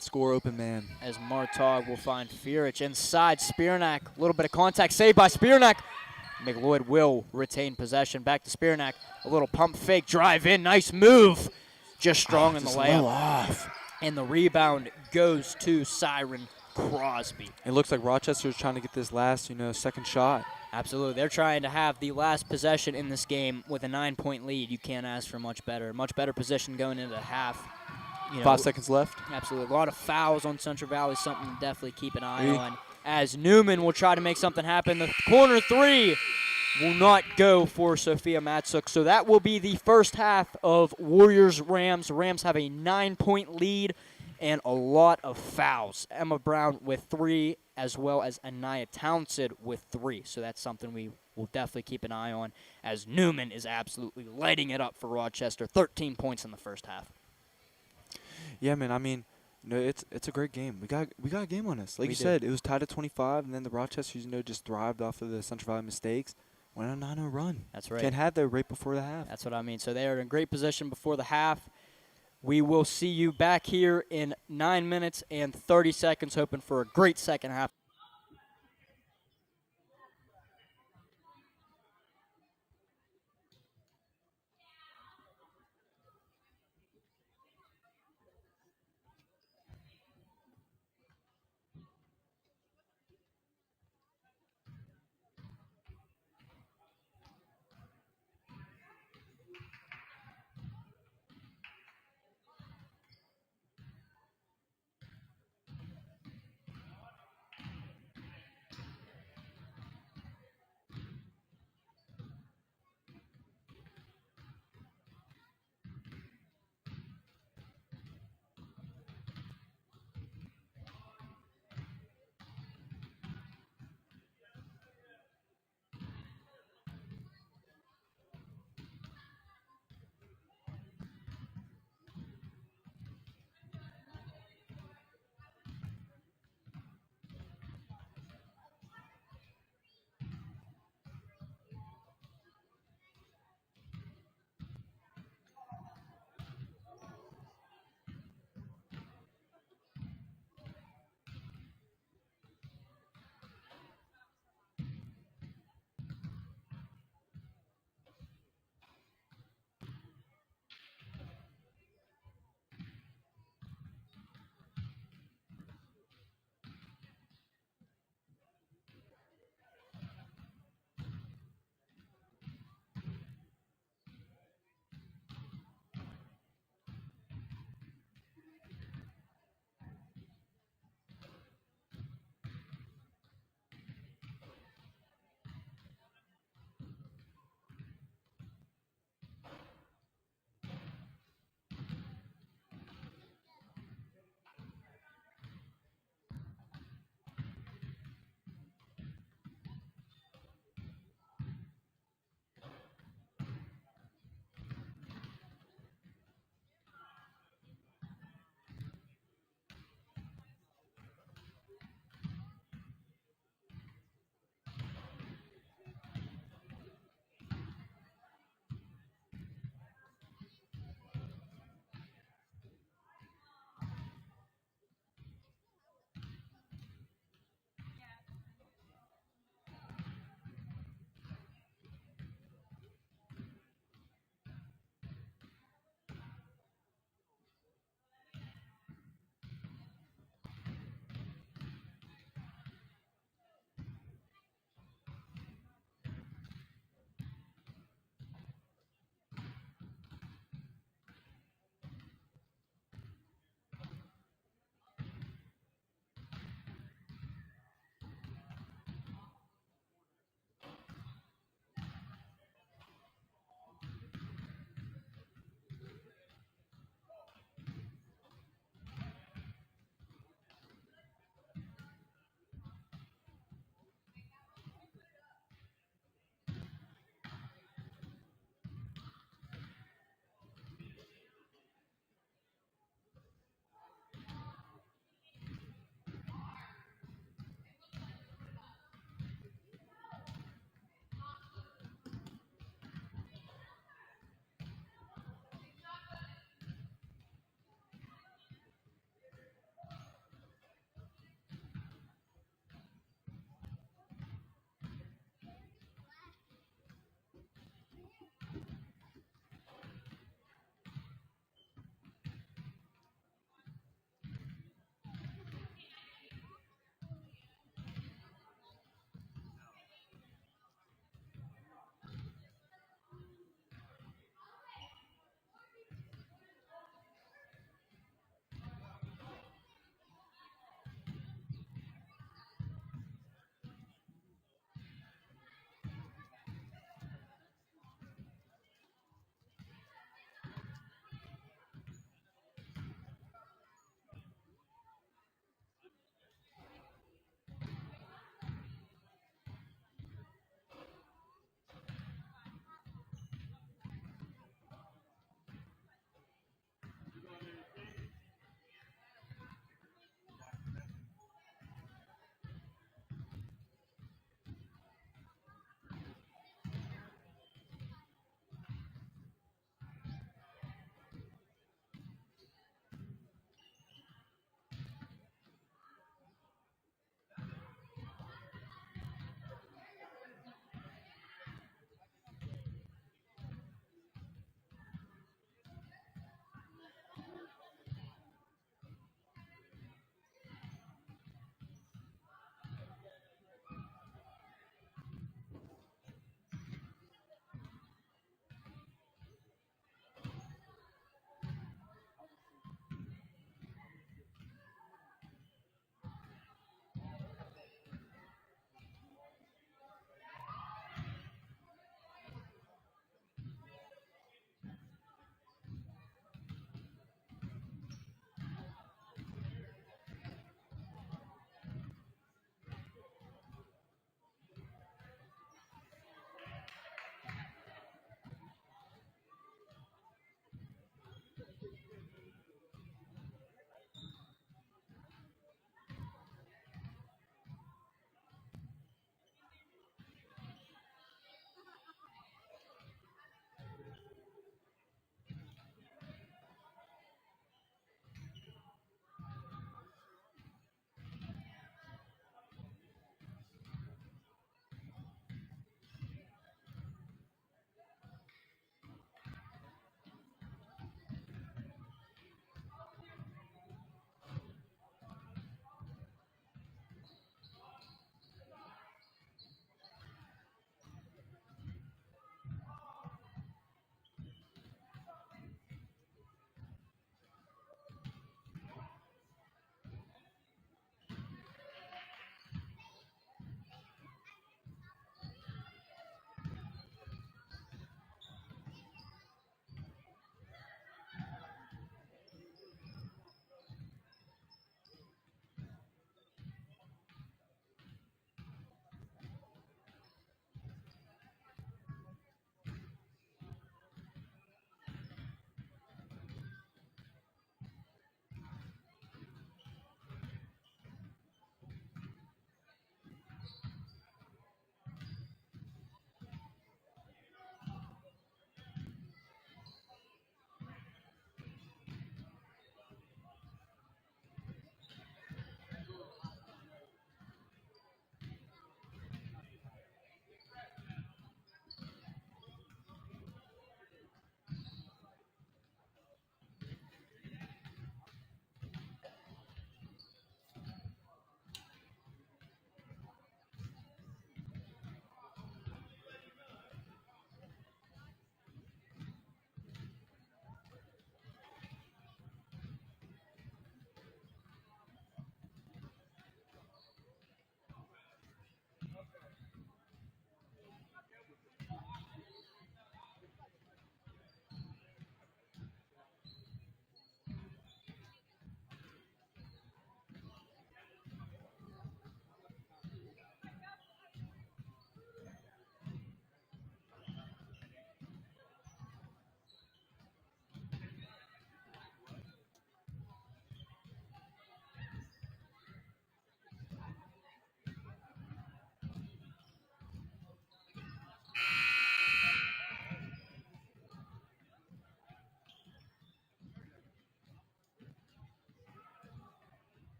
man. As Martog will find Fierich inside. Spearnack, a little bit of contact saved by Spearnack. McLeod will retain possession. Back to Spearnack. A little pump fake, drive in, nice move. Just strong in the layup. Off. And the rebound goes to Siren Crosby. It looks like Rochester is trying to get this last, second shot. Absolutely. They're trying to have the last possession in this game with a 9-point lead. You can't ask for much better. Much better position going into the half. 5 seconds left. Absolutely. A lot of fouls on Central Valley, something to definitely keep an eye on. As Newman will try to make something happen. The corner three will not go for Sophia Matsuk. So that will be the first half of Warriors-Rams. Rams have a 9-point lead and a lot of fouls. Emma Brown with 3, as well as Anaya Townsend with 3. So that's something we will definitely keep an eye on, as Newman is absolutely lighting it up for Rochester. 13 points in the first half. Yeah, man. I mean, it's a great game. We got a game on us. Like you said, it was tied at 25, and then the Rochesters, just thrived off of the Central Valley mistakes. Went on a 9-0 run. That's right. Can't have that right before the half. That's what I mean. So they are in great position before the half. We will see you back here in 9 minutes and 30 seconds, hoping for a great second half.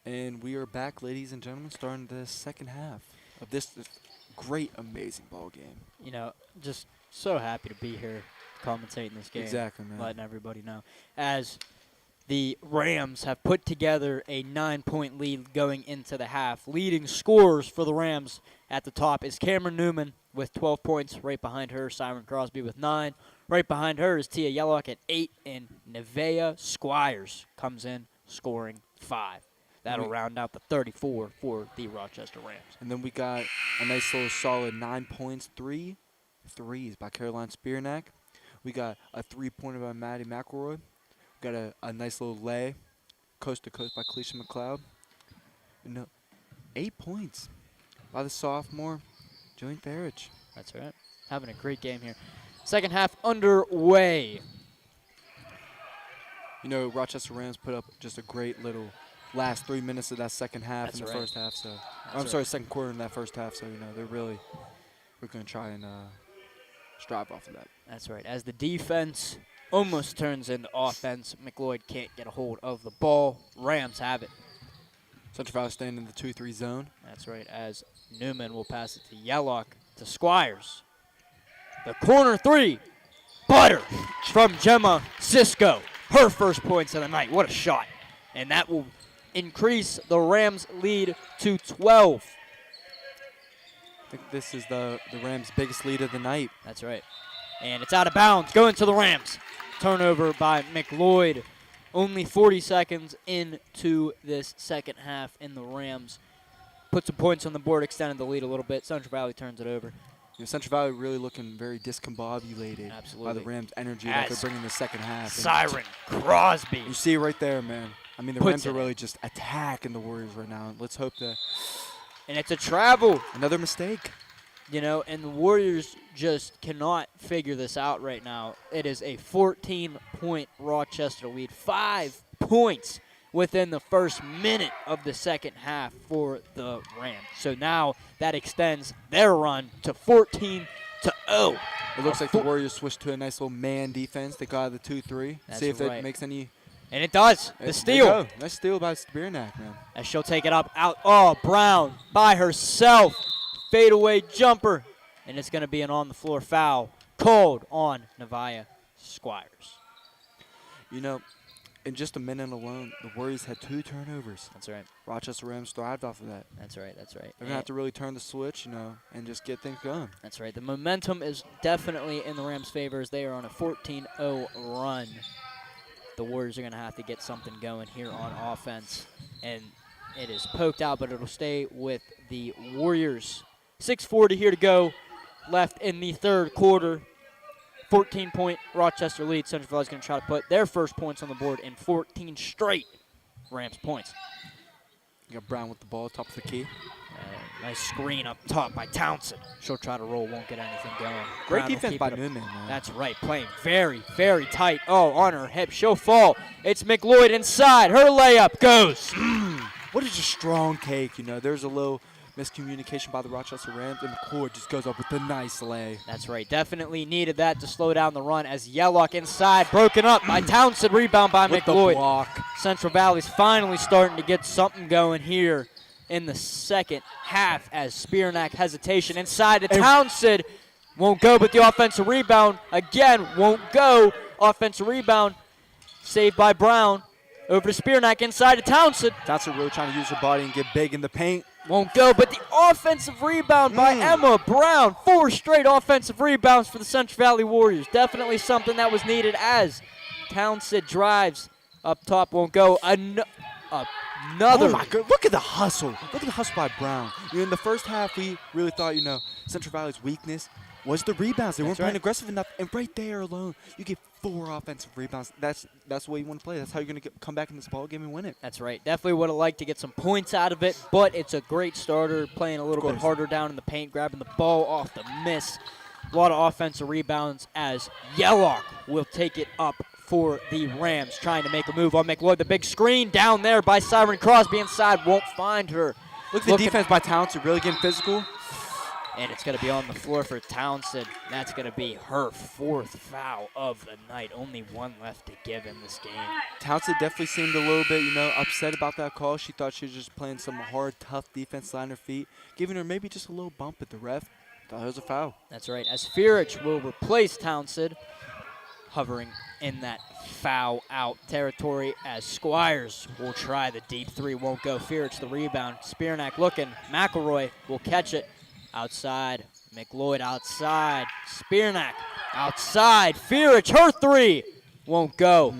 And we are back, ladies and gentlemen, starting the second half of this great, amazing ball game. You know, just so happy to be here commentating this game. Exactly, man. Letting everybody know. As the Rams have put together a 9-point lead going into the half. Leading scorers for the Rams at the top is Cameron Newman with 12 points. Right behind her, Siren Crosby with 9. Right behind her is Tia Yellock at 8. And Nevaeh Squires comes in scoring 5. That'll round out the 34 for the Rochester Rams. And then we got a nice little solid 9 points, 3 threes by Caroline Spearnack. We got a 3-pointer by Maddie McElroy. We got a nice little lay, coast to coast by Kalisha McLeod. And 8 points by the sophomore, Jillian Farage. That's right. Having a great game here. Second half underway. You know, Rochester Rams put up just a great little last 3 minutes of that second half in the first half. So I'm sorry, second quarter in that first half. So, you know, we're going to try and strive off of that. That's right. As the defense almost turns into offense, McLeod can't get a hold of the ball. Rams have it. Central Valley staying in the 2-3 zone. That's right. As Newman will pass it to Yellock to Squires. The corner 3. Butter from Gemma Cisco. Her first points of the night. What a shot. And that will increase the Rams' lead to 12. I think this is the Rams' biggest lead of the night. That's right. And it's out of bounds. Going to the Rams. Turnover by McLeod. Only 40 seconds into this second half, and the Rams put some points on the board, extended the lead a little bit. Central Valley turns it over. You know, Central Valley really looking very discombobulated by the Rams' energy that they're bringing in the second half. Siren Crosby. You see it right there, man. I mean, the Rams are really just attacking the Warriors right now. Let's hope that. And it's a travel. Another mistake. You know, and the Warriors just cannot figure this out right now. It is a 14-point Rochester lead. 5 points within the first minute of the second half for the Rams. So now that extends their run to 14-0. It looks like the Warriors switched to a nice little man defense. They got the 2-3. See if that makes any. And it does. The steal. Nice steal by Spearnack, man. As she'll take it up, out. Oh, Brown by herself. Fadeaway jumper. And it's going to be an on-the-floor foul called on Nevaeh Squires. You know, in just a minute alone, the Warriors had 2 turnovers. That's right. Rochester Rams thrived off of that. That's right. That's right. They're going to have to really turn the switch, you know, and just get things going. That's right. The momentum is definitely in the Rams' favor as they are on a 14-0 run. The Warriors are going to have to get something going here on offense. And it is poked out, but it'll stay with the Warriors. 6:40 here to go left in the third quarter. 14-point Rochester lead. Central Valley is going to try to put their first points on the board in 14 straight Rams points. You got Brown with the ball, top of the key. Nice screen up top by Townsend. She'll try to roll, won't get anything going. Great defense by Newman, man. That's right, playing very, very tight. Oh, on her hip, she'll fall. It's McLeod inside. Her layup goes. What is a strong take, you know. There's a little miscommunication by the Rochester Rams, and McCord just goes up with a nice lay. That's right. Definitely needed that to slow down the run as Yellock inside, broken up by Townsend, rebound by with McLeod. The block. Central Valley's finally starting to get something going here in the second half as Spearnack hesitation inside to Townsend. Won't go, but the offensive rebound again won't go. Offensive rebound saved by Brown. Over to Spearnack inside to Townsend. Townsend really trying to use her body and get big in the paint. Won't go, but the offensive rebound by Emma Brown. 4 straight offensive rebounds for the Central Valley Warriors. Definitely something that was needed as Townsend drives up top. Won't go. Another. Oh, my God. Look at the hustle. Look at the hustle by Brown. You know, in the first half, we really thought, you know, Central Valley's weakness was the rebounds. They weren't playing aggressive enough. And right there alone, you get 4 offensive rebounds. That's the way you want to play. That's how you're going to come back in this ball game and win it. That's right. Definitely would have liked to get some points out of it, but it's a great starter, playing a little bit harder down in the paint, grabbing the ball off the miss. A lot of offensive rebounds as Yellock will take it up for the Rams, trying to make a move on McLeod. The big screen down there by Siren Crosby inside, won't find her. Look at the defense by Townsend, really getting physical. And it's going to be on the floor for Townsend. That's going to be her 4th foul of the night. Only 1 left to give in this game. Townsend definitely seemed a little bit, upset about that call. She thought she was just playing some hard, tough defense, lying her feet, giving her maybe just a little bump at the ref. Thought it was a foul. That's right. As Fierich will replace Townsend, hovering in that foul out territory as Squires will try the deep 3. Won't go. Fierich the rebound. Spiernak looking. McElroy will catch it. Outside, McLeod outside, Spiernak outside, Fierich, her 3, won't go.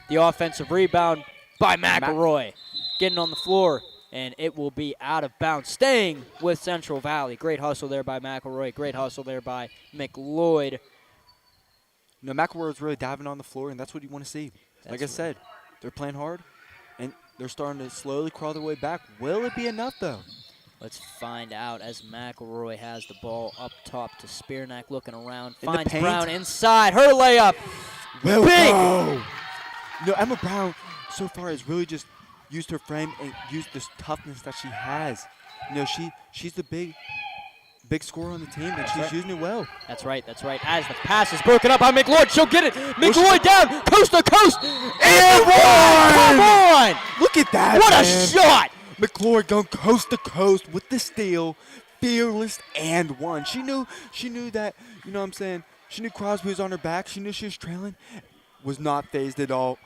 The offensive rebound by McElroy, getting on the floor, and it will be out of bounds, staying with Central Valley. Great hustle there by McElroy, great hustle there by McLeod. McElroy was really diving on the floor, and that's what you want to see. Like I said, they're playing hard, and they're starting to slowly crawl their way back. Will it be enough, though? Let's find out as McElroy has the ball up top to Spiernak looking around. In the Finds paint. Brown inside. Her layup. Will Big. go. Emma Brown so far has really just used her frame and used this toughness that she has. She's the big scorer on the team, and she's using it well. That's right. As the pass is broken up by McLeod, she'll get it. McLeod down, coast to coast. And 1! Come on. Look at that, What a man. shot. McLeod going coast to coast with the steal, fearless and 1. She knew that, she knew Crosby was on her back. She knew she was trailing, was not phased at all.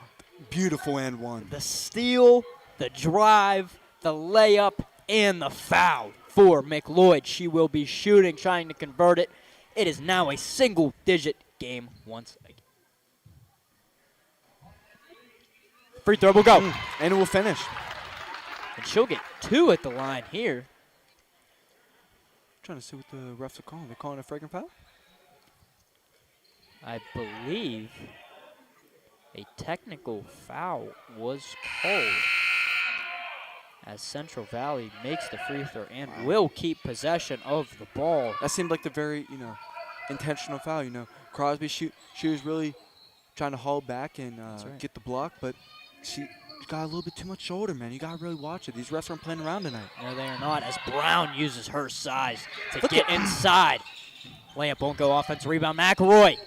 Beautiful and 1. The steal, the drive, the layup, and the foul for McLeod. She will be shooting, trying to convert it. It is now a single-digit game once again. Free throw will go. And it will finish. And she'll get 2 at the line here. Trying to see what the refs are calling. They're calling a flagrant foul? I believe a technical foul was called as Central Valley makes the free throw and will keep possession of the ball. That seemed like the very, intentional foul. Crosby, she was really trying to haul back and get the block, but she got a little bit too much shoulder, man. You got to really watch it. These refs aren't playing around tonight. No, they are not, as Brown uses her size to get inside. Layup won't go. Offensive rebound, McElroy.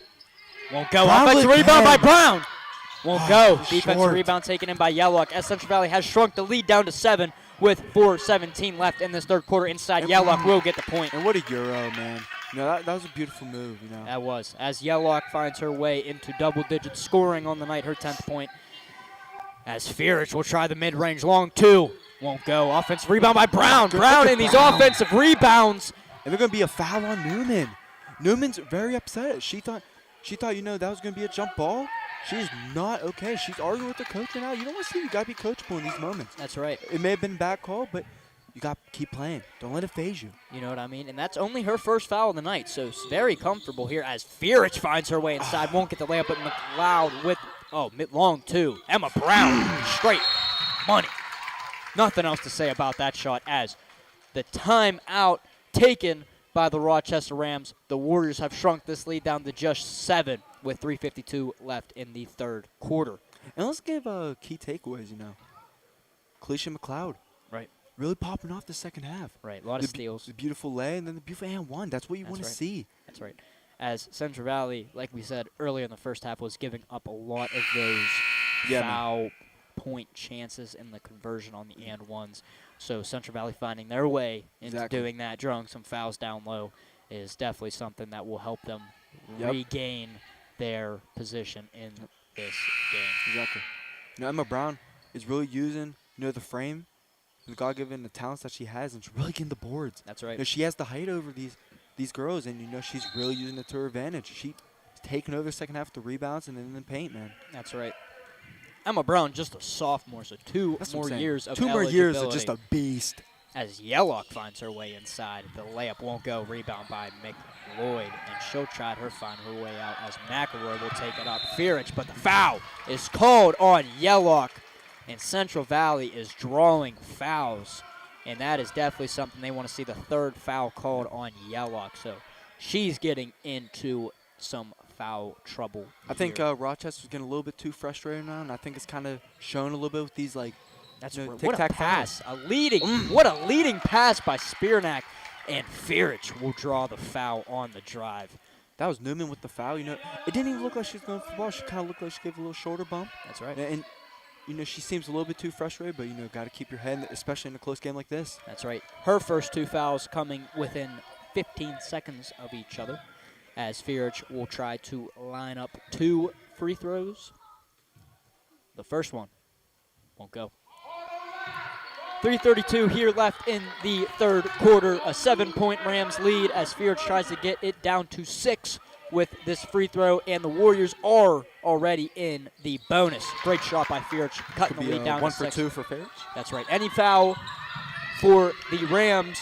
Won't go. Offensive rebound by Brown. Won't go. Defensive rebound taken in by Yellock, as Central Valley has shrunk the lead down to 7 with 4:17 left in this third quarter. Inside, Yellock will get the point. And what a Euro, man. That was a beautiful move, That was, as Yellock finds her way into double-digit scoring on the night, her 10th point. As Fierich will try the mid-range long 2. Won't go. Offensive rebound by Brown. Brown in these offensive rebounds. And they're going to be a foul on Newman. Newman's very upset. She thought that was going to be a jump ball. She's not okay. She's arguing with the coach right now. You don't want to see. You got to be coachable in these moments. That's right. It may have been a bad call, but you got to keep playing. Don't let it phase you. You know what I mean? And that's only her first foul of the night, so it's very comfortable here as Fierich finds her way inside. Won't get the layup, but McLeod with, long 2. Emma Brown, straight money. Nothing else to say about that shot as the timeout taken by the Rochester Rams. The Warriors have shrunk this lead down to just 7 with 3:52 left in the third quarter. And let's give key takeaways, Kalisha McLeod. Right. Really popping off the second half. Right, a lot of steals. The beautiful lay and then the beautiful and 1. That's what you want to see. That's right. As Central Valley, like we said earlier in the first half, was giving up a lot of those foul point chances in the conversion on the and 1s. So Central Valley finding their way into doing that, drawing some fouls down low, is definitely something that will help them regain their position in this game. Exactly. Emma Brown is really using, the frame, the God-given the talents that she has, and she's really getting the boards. That's right. She has the height over these girls, and she's really using it to her advantage. She's taking over the second half of the rebounds and then in the paint, man. That's right. Emma Brown, just a sophomore, so 2 more years of 2 more years of just a beast. As Yellock finds her way inside, the layup won't go. Rebound by McLeod, and she'll try to find her way out as McElroy will take it up. Fierich, but the foul is called on Yellock, and Central Valley is drawing fouls, and that is definitely something they want to see, the third foul called on Yellock. So she's getting into some foul trouble. I think Rochester's getting a little bit too frustrated now, and I think it's kind of shown a little bit with these That's you know, what a tic-tac pass. What a leading pass by Spiernak and Fierich will draw the foul on the drive. That was Newman with the foul. You know, it didn't even look like she was going for the ball. She kind of looked like she gave a little shoulder bump. That's right. And you know, she seems a little bit too frustrated, but, you know, got to keep your head, especially in a close game like this. That's right. Her first 2 fouls coming within 15 seconds of each other, as Fierich will try to line up 2 free throws. The first one won't go. 3:32 here left in the third quarter. A 7-point Rams lead as Fierich tries to get it down to 6 with this free throw, and the Warriors are already in the bonus. Great shot by Fierich, cutting the lead down to 6. 1 for 2 for Fierich. That's right. Any foul for the Rams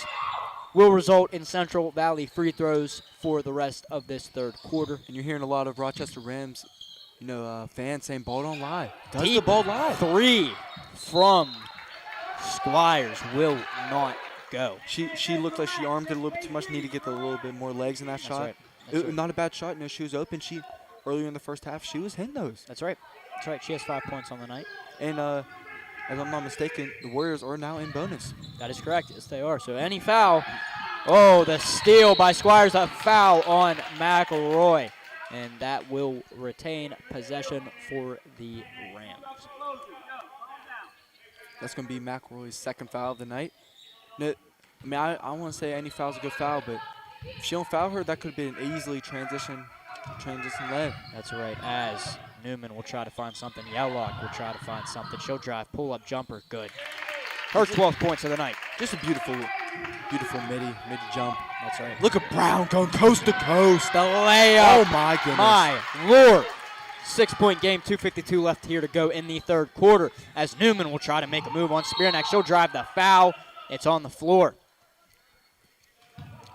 will result in Central Valley free throws for the rest of this third quarter. And you're hearing a lot of Rochester Rams, you know, fans saying ball don't lie. Does Deep the ball lie? 3 from Squires will not go. She looked like she armed it a little bit too much. Need to get a little bit more legs in that shot. Right. That's right. Not a bad shot. You know, she was open. Earlier in the first half, she was hitting those. That's right. That's right. She has 5 points on the night. And as I'm not mistaken, the Warriors are now in bonus. That is correct. Yes, they are. So any foul. Oh, the steal by Squires. A foul on McElroy. And that will retain possession for the Rams. That's going to be McElroy's second foul of the night. No, I mean, I want to say any foul's a good foul, but if she don't foul her, that could have been an easily transition led. That's right. As Newman will try to find something. Yellock will try to find something. She'll drive, pull up jumper. Good. Her 12 points of the night. Just a beautiful midi jump. That's right. Look at Brown going coast to coast. The layup. Oh, my goodness. My Lord. 6-point game, 2:52 left here to go in the third quarter as Newman will try to make a move on Spearnack. She'll drive the foul. It's on the floor.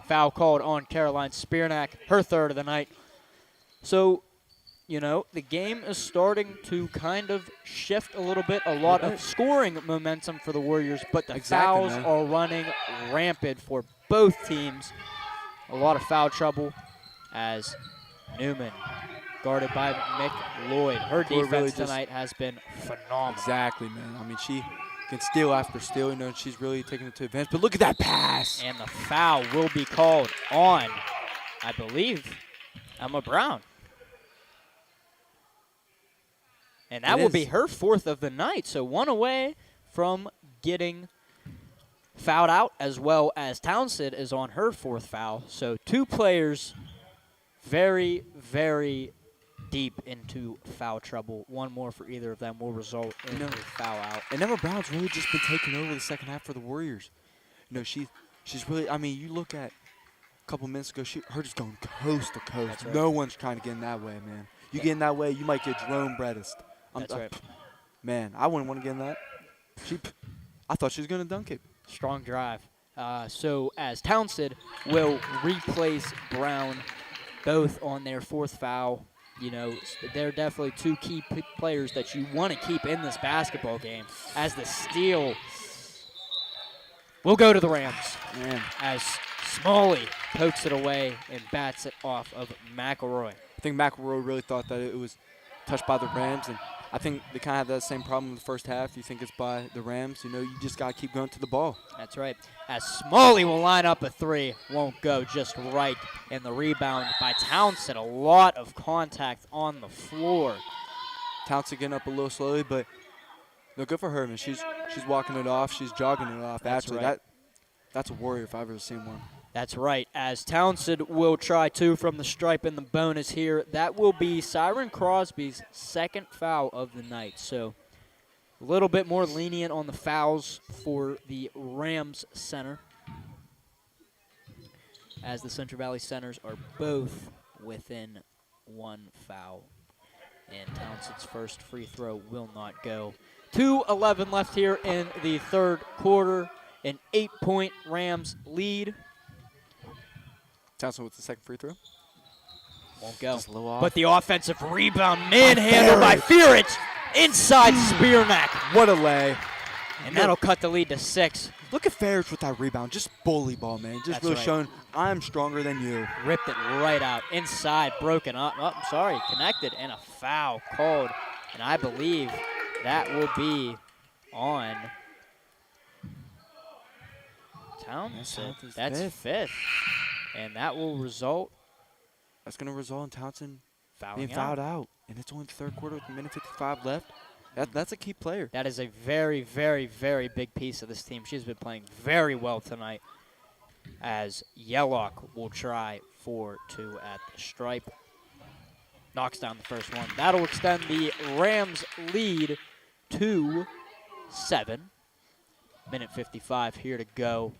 Foul called on Caroline Spearnack, her third of the night. So, you know, the game is starting to kind of shift a little bit. A lot of scoring momentum for the Warriors, but the fouls are running rampant for both teams. A lot of foul trouble as Newman, guarded by Mick Lloyd. Her defense really tonight has been phenomenal. Exactly, man. I mean, she can steal after steal, you know, and she's really taking it to advance. But look at that pass. And the foul will be called on, I believe, Emma Brown. And that will be her 4th of the night. So 1 away from getting fouled out, as well as Townsend is on her 4th foul. So 2 players very, very deep into foul trouble. 1 more for either of them will result in a foul out. And Emma Brown's really just been taking over the second half for the Warriors. You know, she's really, I mean, you look at a couple minutes ago, her just going coast to coast. Right. No one's trying to get in that way, man. You get in that way, you might get Jerome Brettist. That's right. Man, I wouldn't want to get in that. I thought she was going to dunk it. Strong drive. So as Townsend will replace Brown, both on their 4th foul. You know, they're definitely 2 key players that you want to keep in this basketball game. As the steal will go to the Rams. Man. As Smalley pokes it away and bats it off of McElroy. I think McElroy really thought that it was touched by the Rams, and I think they kind of have that same problem in the first half. You think it's by the Rams. You know, you just got to keep going to the ball. That's right. As Smalley will line up a 3. Won't go just right. And the rebound by Townsend. A lot of contact on the floor. Townsend getting up a little slowly, but no, good for her, man. She's walking it off. She's jogging it off. That's Actually, right. that's a Warrior if I've ever seen one. That's right. As Townsend will try 2 from the stripe in the bonus here. That will be Siren Crosby's 2nd foul of the night. So a little bit more lenient on the fouls for the Rams center, as the Central Valley centers are both within 1 foul. And Townsend's first free throw will not go. 2:11 left here in the third quarter. An 8-point Rams lead. Townsend with the second free throw. Won't go. Just a little off. But the offensive rebound manhandled by Fierich inside Spearnack. What a lay. And that'll cut the lead to 6. Look at Farage with that rebound. Just bully ball, man. Just That's really right. showing I'm stronger than you. Ripped it right out. Inside, broken up. Oh, I'm sorry, connected, and a foul called. And I believe that will be on Townsend. Townsend's That's fifth. fifth. And that will result That's going to result in Townsend being fouling fouled out. out. And it's only the third quarter with a minute 55 left. That's a key player. That is a very, very, very big piece of this team. She's been playing very well tonight as Yellock will try for two at the stripe. Knocks down the first one. That'll extend the Rams lead to 7. Minute 55 here to go.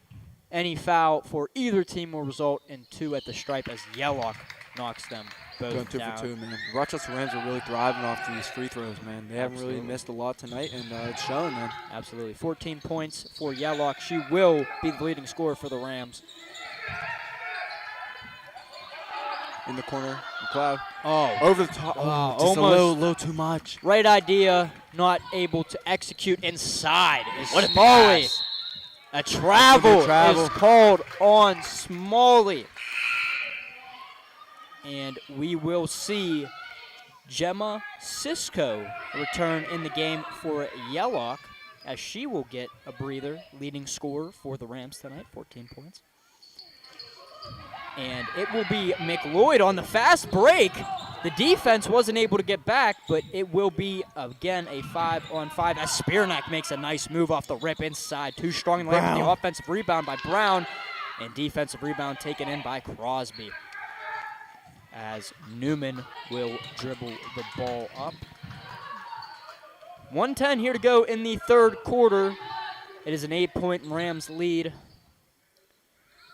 Any foul for either team will result in 2 at the stripe as Yellock knocks them both Going 2 down. for 2, man. The Rochester Rams are really thriving off these free throws, man. They haven't really Absolutely. missed a lot tonight, and it's showing, man. Absolutely. 14 points for Yellock. She will be the leading scorer for the Rams. In the corner, McLeod. Oh, Over the top. Oh, just a almost. little too much. Right idea, not able to execute inside. Is What a Smalley. pass. A travel, travel. is called on Smalley. And we will see Gemma Cisco return in the game for Yellock as she will get a breather, leading scorer for the Rams tonight, 14 points. And it will be McLeod on the fast break. The defense wasn't able to get back, but it will be, again, a 5-on-5 as Spearneck makes a nice move off the rip inside. Too strong in the lane with the offensive rebound by Brown, and defensive rebound taken in by Crosby. As Newman will dribble the ball up. 1:10 here to go in the third quarter. It is an 8-point Rams lead.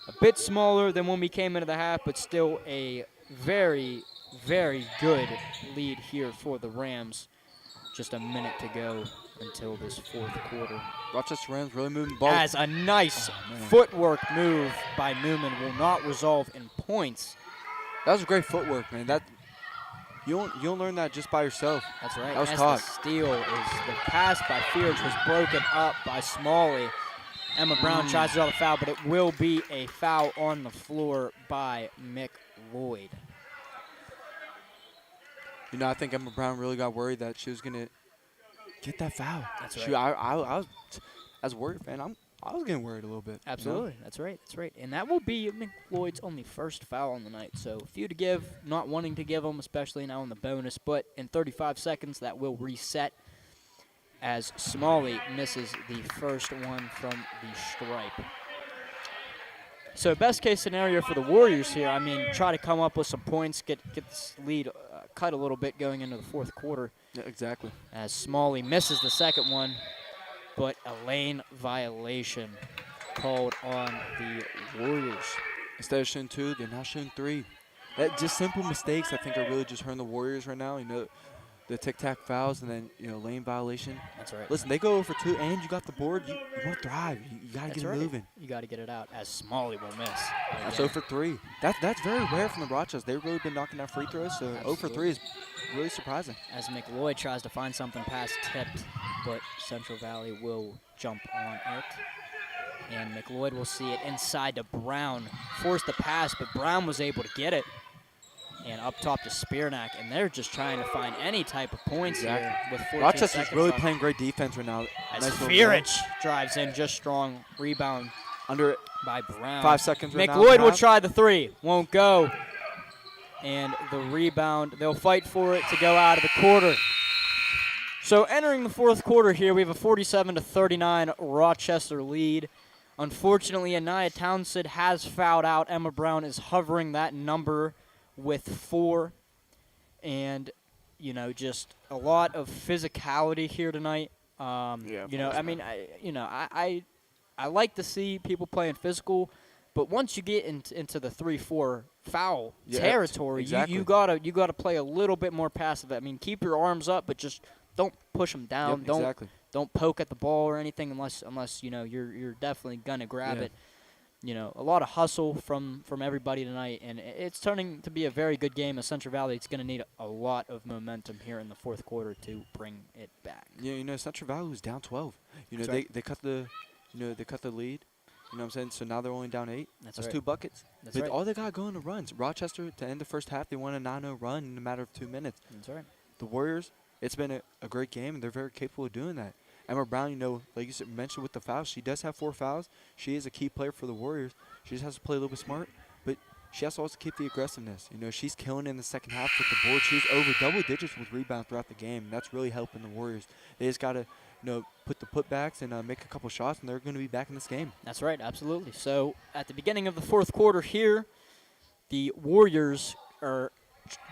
A bit smaller than when we came into the half, but still a very, very good lead here for the Rams. Just a minute to go until this fourth quarter. Rochester Rams really moving the ball. As a nice footwork move by Newman will not resolve in points. That was great footwork, man. That you don't learn that just by yourself. That's right. That was As taught. the steal is the pass by Fearage was broken up by Smalley. Emma Brown tries to draw the foul, but it will be a foul on the floor by McLeod. You know, I think Emma Brown really got worried that she was gonna get that foul. That's She, right. I was, as a Warrior fan, I was getting worried a little bit. Absolutely. You know? That's right. That's right. And that will be McLeod's only first foul on the night. So few to give, not wanting to give them, especially now in the bonus. But in 35 seconds, that will reset as Smalley misses the first one from the stripe. So best case scenario for the Warriors here, I mean, try to come up with some points, get this lead cut a little bit going into the fourth quarter. Yeah, exactly. As Smalley misses the second one, but a lane violation called on the Warriors. Instead of shooting 2, they're now shooting 3. That just simple mistakes, I think, are really just hurting the Warriors right now. You know, the tic-tac fouls and then, you know, lane violation. That's right. Listen, they go over 2 and you got the board. You want to thrive. You got to That's get right. it moving. You got to get it out as Smalley will miss. That's 0 for 3. That's very rare from the Rochesters. They've really been knocking down free throws, so 0 for 3 is really surprising. As McLeod tries to find something past tipped, but Central Valley will jump on it. And McLeod will see it inside to Brown. Forced the pass, but Brown was able to get it. And up top to Spearneck, and they're just trying to find any type of points here with 14 Rochester's seconds really left. playing great defense right now. As Nice little Fearage drives in, just strong rebound under by Brown. 5 seconds right now. McLeod will try the 3, won't go. And the rebound, they'll fight for it to go out of the quarter. So entering the fourth quarter here, we have a 47-39 Rochester lead. Unfortunately, Anaya Townsend has fouled out. Emma Brown is hovering that number with 4. And, you know, just a lot of physicality here tonight. You know, I mean, I like to see people playing physical, but once you get into the 3-4 foul territory, exactly. you gotta play a little bit more passive. I mean, keep your arms up, but just don't push them down. Don't poke at the ball or anything unless you know you're definitely gonna grab it. You know, a lot of hustle from everybody tonight, and it's turning to be a very good game. As Central Valley, it's going to need a lot of momentum here in the fourth quarter to bring it back. Yeah, you know, Central Valley was down 12. You know, That's right. they cut the, they cut the lead. You know what I'm saying? So now they're only down 8. That's right. 2 2 buckets. That's but right. all they got going to runs. Rochester, to end the first half, they won a 9-0 run in a matter of 2 minutes. That's right. The Warriors, it's been a great game, and they're very capable of doing that. Emma Brown, like you mentioned with the fouls, she does have 4 fouls. She is a key player for the Warriors. She just has to play a little bit smart, but she has to also keep the aggressiveness. She's killing in the second half with the board. She's over double digits with rebounds throughout the game, and that's really helping the Warriors. They just got to, put the putbacks and make a couple shots, and they're going to be back in this game. That's right, absolutely. So at the beginning of the fourth quarter here, the Warriors are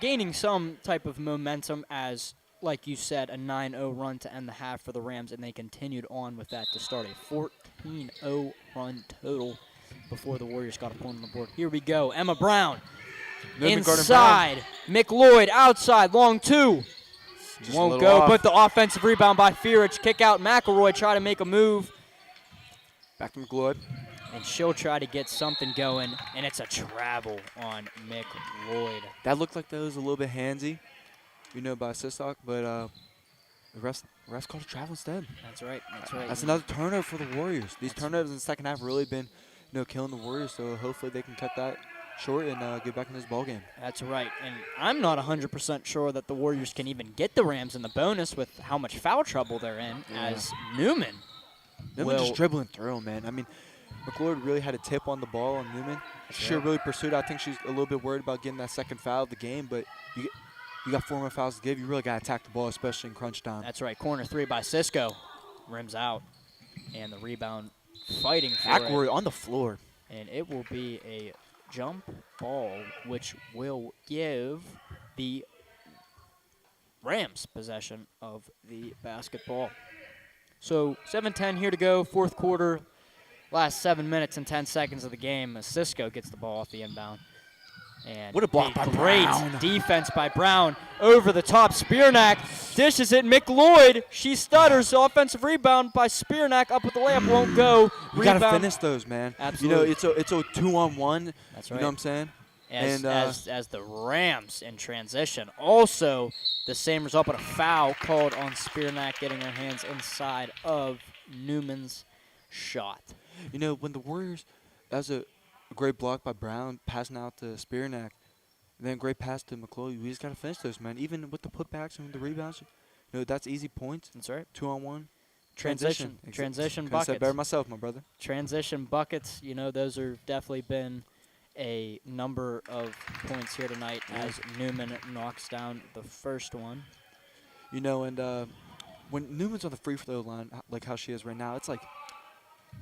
gaining some type of momentum as, like you said, a 9-0 run to end the half for the Rams, and they continued on with that to start a 14-0 run total before the Warriors got a point on the board. Here we go. Emma Brown inside. Mick Lloyd outside. Long 2. Won't go, off. but the offensive rebound by Fearich. Kick out McElroy. Try to make a move. Back to McLeod. And she'll try to get something going, and it's a travel on Mick Lloyd. That looked like that was a little bit handsy, by Sistock, but the refs called a travel instead. That's right. That's right. That's another turnover for the Warriors. These turnovers in the second half really been, killing the Warriors. So hopefully they can cut that short and get back in this ball game. That's right. And I'm not 100% sure that the Warriors can even get the Rams in the bonus with how much foul trouble they're in. As Newman just dribbling through him, man. I mean, McLeod really had a tip on the ball on Newman. She should have really pursued. I think she's a little bit worried about getting that second foul of the game, but you got 4 more fouls to give. You really got to attack the ball, especially in crunch time. That's right. Corner 3 by Cisco. Rims out. And the rebound fighting for McElroy it. on the floor. And it will be a jump ball, which will give the Rams possession of the basketball. So 7:10 here to go, fourth quarter. Last 7 minutes and 10 seconds of the game. Cisco gets the ball off the inbound. And what a block by great Brown. Defense by Brown. Over the top, Spearnack dishes it. Mick Lloyd, she stutters. Offensive rebound by Spearnack. Up with the layup, won't go. You got to finish those, man. Absolutely. It's a 2-on-1. That's right. You know what I'm saying? As the Rams in transition. Also, the same result, but a foul called on Spearnack, getting her hands inside of Newman's shot. When the Warriors, that was a great block by Brown, passing out to Spearnack, and then great pass to McCloy. We just got to finish those, man. Even with the putbacks and the rebounds, that's easy points. That's right. 2-on-1. Transition buckets. Said better myself, my brother. Transition buckets, those are definitely been a number of points here tonight as Newman knocks down the first one. And when Newman's on the free throw line, like how she is right now,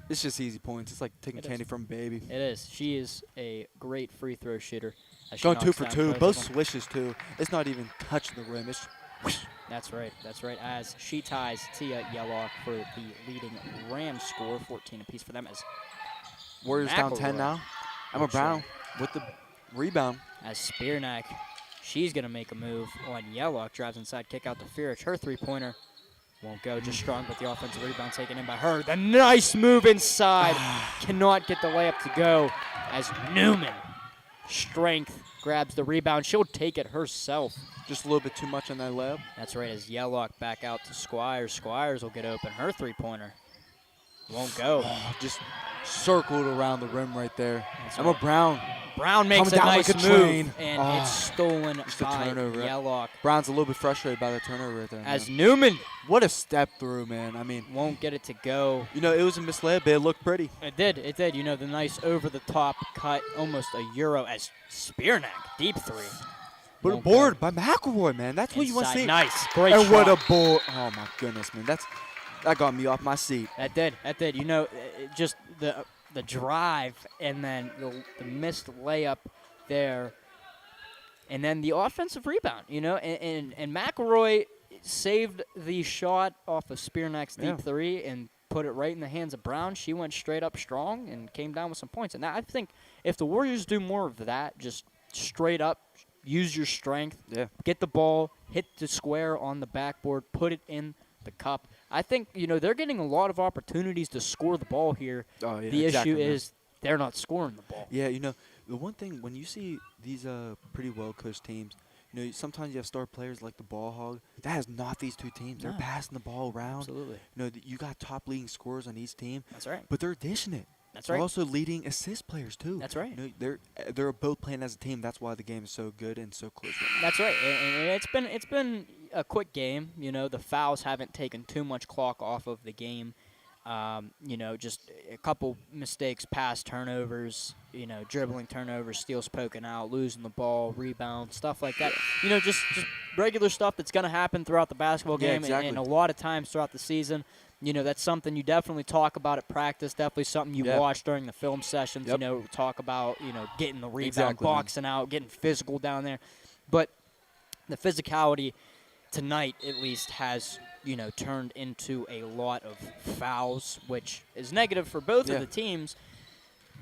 it's just easy points. It's like taking candy from a baby. It is. She is a great free throw shooter. Going 2 for 2. Both swishes, too. It's not even touching the rim. It's whoosh. That's right. That's right. As she ties Tia Yellock for the leading Rams score, 14 apiece for them. As Warriors down 10 now. Emma Brown with the rebound. As Spearnack, she's going to make a move on Yellock. Drives inside, kick out to Fearich. Her three-pointer won't go. Just strong, but the offensive rebound taken in by her. The nice move inside. Cannot get the layup to go as Newman, strength, grabs the rebound. She'll take it herself. Just a little bit too much on that layup. That's right, as Yellock back out to Squires. Squires will get open. Her three-pointer won't go. Just circled around the rim right there. That's Emma right. Brown makes a nice like a move, train. and it's stolen by turnover. Yellock. Brown's a little bit frustrated by that turnover right there. As man. Newman What a step through, man. I mean, won't get it to go. it was a misled, but it looked pretty. It did. The nice over-the-top cut, almost a Euro, as Spearnack, deep three. But a board by McElroy, man. That's what you want to see. Nice. Great and shot. what a board. Oh, my goodness, man. That got me off my seat. That did. Just the drive and then the missed layup there. And then the offensive rebound, and McElroy saved the shot off of Spearnack's deep three and put it right in the hands of Brown. She went straight up strong and came down with some points. And I think if the Warriors do more of that, just straight up, use your strength, get the ball, hit the square on the backboard, put it in the cup. I think, they're getting a lot of opportunities to score the ball here. Oh, yeah, the exactly, issue man. is they're not scoring the ball. Yeah, the one thing, when you see these pretty well-coached teams, sometimes you have star players like the ball hog. That is not these two teams. They're passing the ball around. Absolutely. You got top leading scorers on each team. That's right. But they're dishing it. That's They're right. also leading assist players, too. That's right. They're both playing as a team. That's why the game is so good and so close right now. That's right. And it's been a quick game. The fouls haven't taken too much clock off of the game. Just a couple mistakes, pass turnovers, dribbling turnovers, steals poking out, losing the ball, rebound, stuff like that. Just regular stuff that's going to happen throughout the basketball game. Exactly. And a lot of times throughout the season. That's something you definitely talk about at practice, definitely something you watch during the film sessions, talk about, getting the rebound, boxing out, getting physical down there. But the physicality tonight, at least, has, turned into a lot of fouls, which is negative for both of the teams.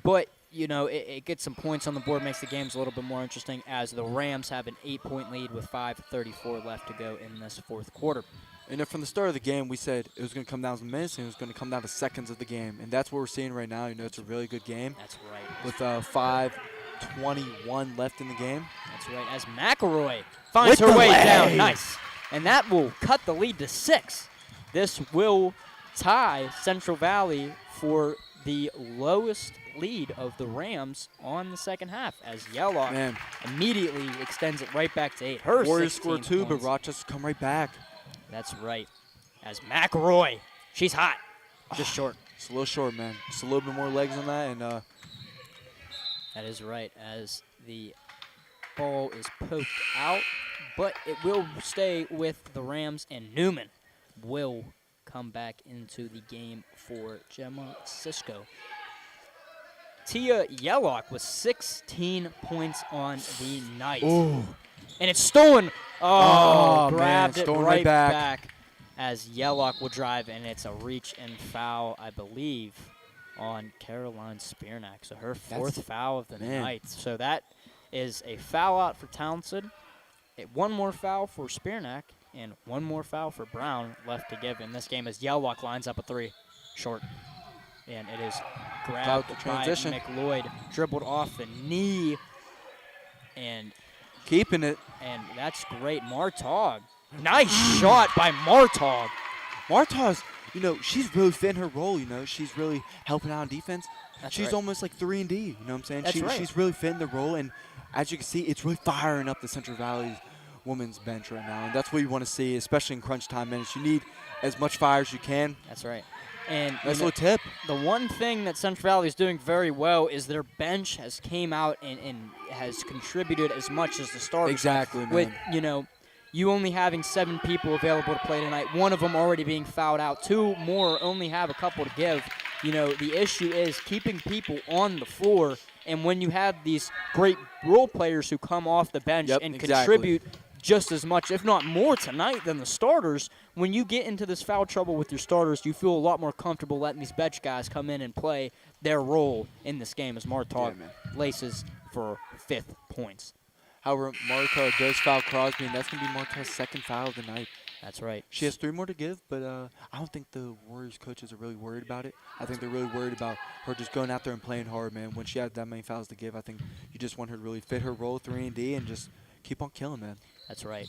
But, it gets some points on the board, makes the games a little bit more interesting as the Rams have an 8-point lead with 5:34 left to go in this fourth quarter. And from the start of the game, we said it was going to come down to minutes and it was going to come down to seconds of the game. And that's what we're seeing right now. It's a really good game. That's right. With 5:21 left in the game. That's right. As McElroy finds her way down. Nice. And that will cut the lead to 6. This will tie Central Valley for the lowest lead of the Rams on the second half as Yellow immediately extends it right back to 8. Her Warriors score 2, points. but Rochester come right back. That's right. As McElroy, she's hot. Just short. It's a little short, man. Just a little bit more legs on that. And that is right, as the ball is poked out. But it will stay with the Rams, and Newman will come back into the game for Gemma Cisco. Tia Yellock with 16 points on the night. Ooh. And it's stolen. Grabbed man, it stolen right back. back as Yellock will drive, and it's a reach and foul, I believe, on Caroline Spearnack. So her fourth foul of the night. So that is a foul out for Townsend. One more foul for Spearnack, and one more foul for Brown left to give in this game as Yellock lines up a 3. Short. And it is grabbed by McLeod, dribbled off the knee, and keeping it. And that's great. Martog. Nice shot by Martog. Martog's, she's really fitting her role, She's really helping out on defense. She's almost like 3-and-D, you know what I'm saying? She's really fitting the role, and as you can see, it's really firing up the Central Valley women's bench right now, and that's what you want to see, especially in crunch time minutes. You need as much fire as you can. That's right. And that's a little tip. The one thing that Central Valley is doing very well is their bench has came out and has contributed as much as the starters. Exactly, man. With, you only having 7 people available to play tonight, one of them already being fouled out, 2 more only have a couple to give. The issue is keeping people on the floor, and when you have these great role players who come off the bench and contribute just as much, if not more tonight than the starters, when you get into this foul trouble with your starters, you feel a lot more comfortable letting these bench guys come in and play their role in this game as Martog laces for 5th points. However, Martog does foul Crosby, and that's going to be Martog's 2nd foul of the night. That's right. She has 3 more to give, but I don't think the Warriors coaches are really worried about it. I think they're really worried about her just going out there and playing hard, man. When she has that many fouls to give, I think you just want her to really fit her role 3-and-D and just keep on killing, man. That's right.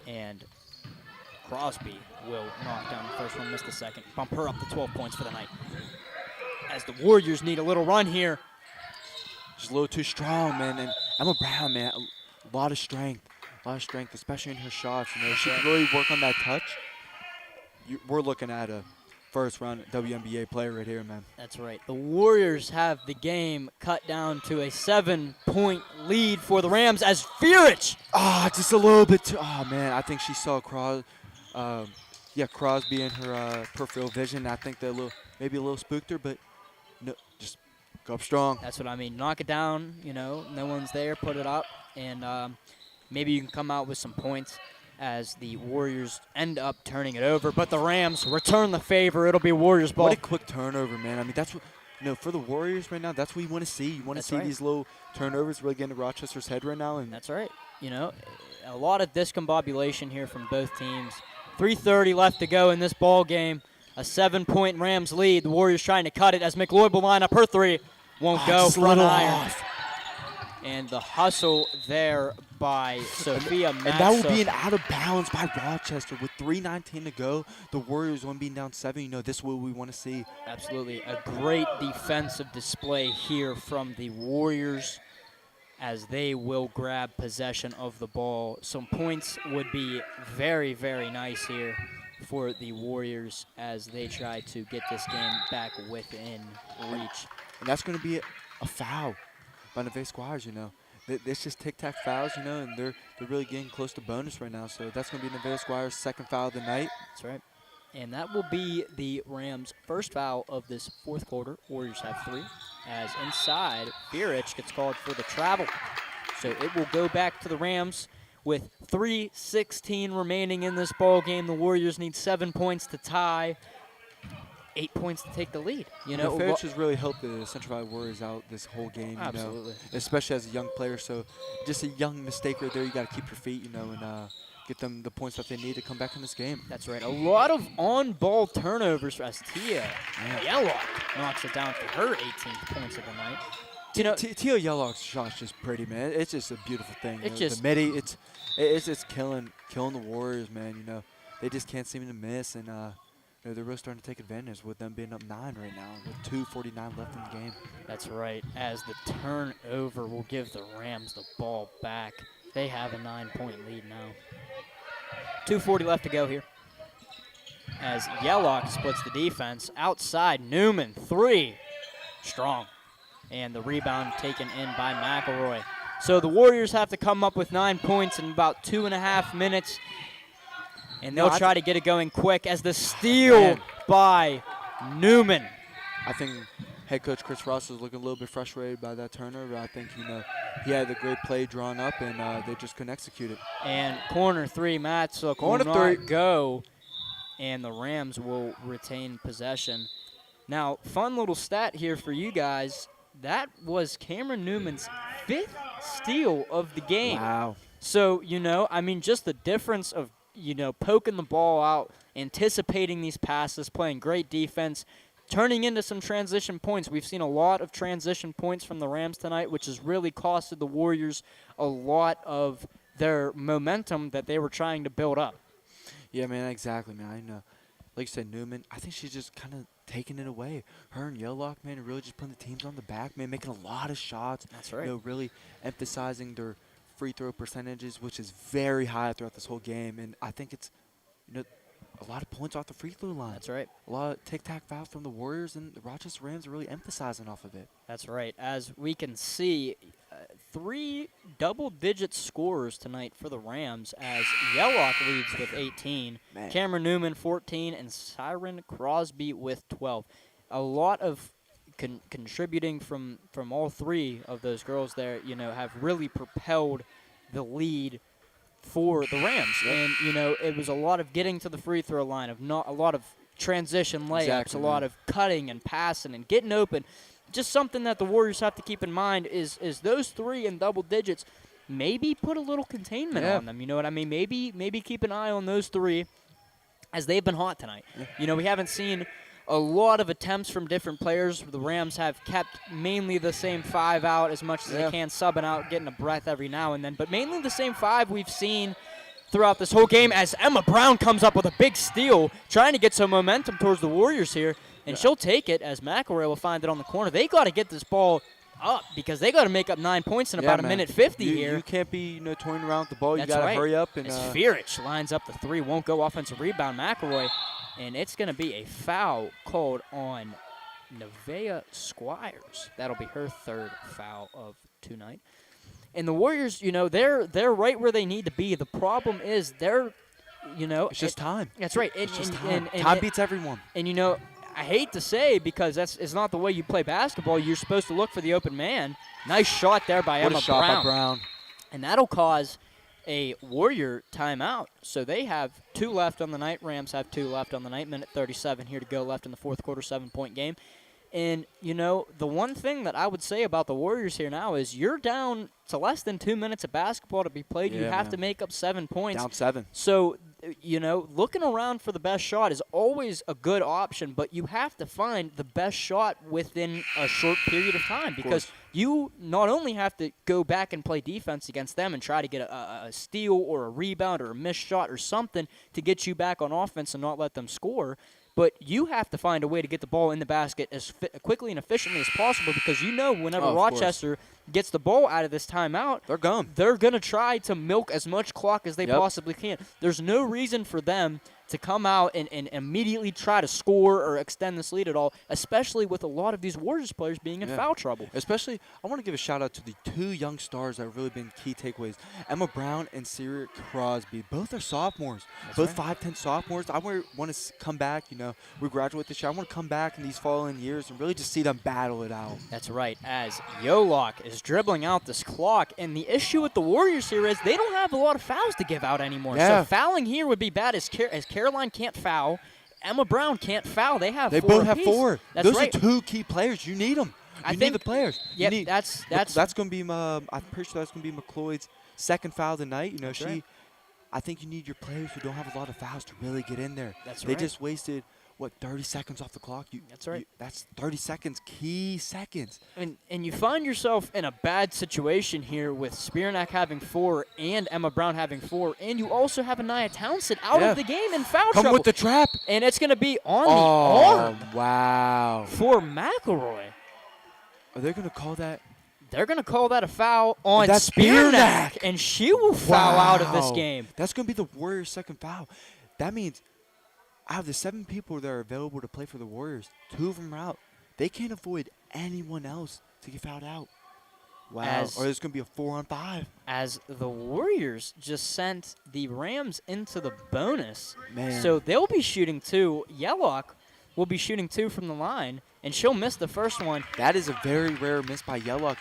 And Crosby will knock down the first one, miss the second, bump her up to 12 points for the night. As the Warriors need a little run here. She's a little too strong, man. And Emma Brown, man, a lot of strength, especially in her shots. She can really work on that touch. We're looking at a first-round WNBA player right here, man. That's right. The Warriors have the game cut down to a 7-point lead for the Rams as Fierich. Just a little bit too. Man, I think she saw Crosby in her peripheral vision. I think that maybe a little spooked her, but no, just go up strong. That's what I mean. Knock it down. No one's there. Put it up, and maybe you can come out with some points as the Warriors end up turning it over. But the Rams return the favor. It'll be Warriors ball. What a quick turnover, man. I mean, that's what, for the Warriors right now, that's what you want to see. You want to see these little turnovers really get into Rochester's head right now. And that's right. A lot of discombobulation here from both teams. 3:30 left to go in this ball game. A 7-point Rams lead. The Warriors trying to cut it as McLeod will line up her 3. Won't go. Front iron. Off. And the hustle there by Sophia Matza. And that will be an out of bounds by Rochester with 3:19 to go. The Warriors one being down 7. This is what we want to see. Absolutely. A great defensive display here from the Warriors as they will grab possession of the ball. Some points would be very, very nice here for the Warriors as they try to get this game back within reach. And that's going to be a foul by Neve Squires, It's just tic-tac fouls, and they're really getting close to bonus right now. So that's going to be Neve Squires' second foul of the night. That's right. And that will be the Rams' first foul of this fourth quarter. Warriors have 3. As inside, Birich gets called for the travel. So it will go back to the Rams with 3:16 remaining in this ball game. The Warriors need 7 points to tie, 8 points to take the lead. Ferris has really helped the Central Valley Warriors out this whole game. Absolutely. Especially as a young player. So just a young mistake right there. You got to keep your feet, and get them the points that they need to come back in this game. That's right. A lot of on-ball turnovers as Tia Yellow knocks it down for her 18th points of the night. Tia Yellow's shot's just pretty, man. It's just a beautiful thing. It's just the midi. It's just killing the Warriors, man. They just can't seem to miss, and they're really starting to take advantage with them being up 9 right now with 2:49 left in the game. That's right. As the turnover will give the Rams the ball back. They have a 9-point lead now. 2:40 left to go here. As Yellock splits the defense. Outside, Newman, 3. Strong. And the rebound taken in by McElroy. So the Warriors have to come up with 9 points in about 2.5 minutes. And they'll try to get it going quick as the steal by Newman. I think head coach Chris Ross is looking a little bit frustrated by that turnover. I think, he had a great play drawn up, and they just couldn't execute it. And corner 3, Matzook will not go, and the Rams will retain possession. Now, fun little stat here for you guys. That was Cameron Newman's 5th steal of the game. Wow. So, just the difference of, poking the ball out, anticipating these passes, playing great defense, turning into some transition points. We've seen a lot of transition points from the Rams tonight, which has really costed the Warriors a lot of their momentum that they were trying to build up. Yeah, man, exactly, man. I know. Like you said, Newman, I think she's just kind of taking it away. Her and Yellock, man, are really just putting the teams on the back, man, making a lot of shots. That's right. Really emphasizing their free throw percentages, which is very high throughout this whole game. And I think it's, a lot of points off the free throw line. That's right. A lot of tic-tac fouls from the Warriors, and the Rochester Rams are really emphasizing off of it. That's right. As we can see, 3 double-digit scorers tonight for the Rams as Yellock leads with 18, Man. Cameron Newman 14, and Siren Crosby with 12. A lot of contributing from all 3 of those girls there, have really propelled the lead for the Rams. And, it was a lot of getting to the free throw line, a lot of transition layups, Exactly, a lot of cutting and passing and getting open. Just something that the Warriors have to keep in mind is those 3 in double digits, maybe put a little containment on them. You know what I mean? Maybe keep an eye on those 3 as they've been hot tonight. Yeah. We haven't seen a lot of attempts from different players. The Rams have kept mainly the same 5 out as much as they can, subbing out, getting a breath every now and then. But mainly the same 5 we've seen throughout this whole game as Emma Brown comes up with a big steal, trying to get some momentum towards the Warriors here. And she'll take it as McElroy will find it on the corner. They got to get this ball up because they got to make up 9 points in about a minute 50 here. You can't be toying around with the ball. That's you got to right. hurry up. And as Firich lines up the 3, won't go. Offensive rebound, McElroy. And it's going to be a foul called on Nevaeh Squires. That'll be her 3rd foul of tonight. And the Warriors, they're right where they need to be. The problem is it's just time. That's right. It's just time. Time beats everyone. And I hate to say because it's not the way you play basketball. You're supposed to look for the open man. Nice shot there by Emma Brown. What a shot by Brown. And that'll cause a Warrior timeout. So they have 2 left on the night. Rams have 2 left on the night. Minute 37 here to go left in the fourth quarter, 7-point game. And, the one thing that I would say about the Warriors here now is you're down to less than 2 minutes of basketball to be played. You have to make up 7 points. Down 7. So, looking around for the best shot is always a good option, but you have to find the best shot within a short period of time because you not only have to go back and play defense against them and try to get a steal or a rebound or a missed shot or something to get you back on offense and not let them score, but you have to find a way to get the ball in the basket as quickly and efficiently as possible because whenever Rochester gets the ball out of this timeout, they're gone. They're going to try to milk as much clock as they possibly can. There's no reason for them to come out and immediately try to score or extend this lead at all, especially with a lot of these Warriors players being in foul trouble. Especially, I want to give a shout-out to the 2 young stars that have really been key takeaways. Emma Brown and Sierra Crosby. Both are sophomores. Both 5'10" sophomores. I want to come back. We graduate this year. I want to come back in these following years and really just see them battle it out. That's right, as Yolock is dribbling out this clock. And the issue with the Warriors here is they don't have a lot of fouls to give out anymore. Yeah. So fouling here would be bad as Caroline can't foul. Emma Brown can't foul. They have 4 both have apiece. 4. That's Those right. are 2 key players. You need them. You need the players. Yeah, that's going to be. I'm pretty sure that's going to be McLeod's second foul of the night. Right. I think you need your players who don't have a lot of fouls to really get in there. That's they right. just wasted 30 seconds off the clock. That's right. That's 30 seconds, key seconds. And you find yourself in a bad situation here with Spearnack having 4 and Emma Brown having 4, and you also have Anaya Townsend out of the game in foul trouble. Come with the trap. And it's going to be on the arm. Wow. For McElroy. Are they going to call that? They're going to call that a foul on That's Spearnack, and she will foul out of this game. That's going to be the Warriors' second foul. That means out of the 7 people that are available to play for the Warriors, 2 of them are out. They can't avoid anyone else to get fouled out. Wow. Or there's going to be a 4-on-5. As the Warriors just sent the Rams into the bonus. Man. So they'll be shooting 2. Yellock will be shooting 2 from the line, and she'll miss the first one. That is a very rare miss by Yellock.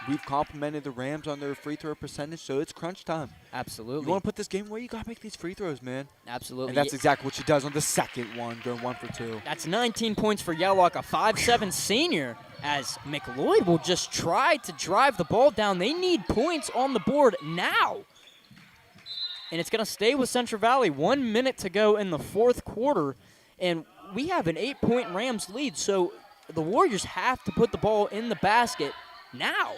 We've complimented the Rams on their free throw percentage, so it's crunch time. Absolutely. You want to put this game away, you got to make these free throws, man. Absolutely. And that's exactly what she does on the second one, going 1 for 2. That's 19 points for Yellock, a 5'7" senior, as McLeod will just try to drive the ball down. They need points on the board now. And it's going to stay with Central Valley. 1 minute to go in the fourth quarter. And we have an 8-point Rams lead, so the Warriors have to put the ball in the basket now.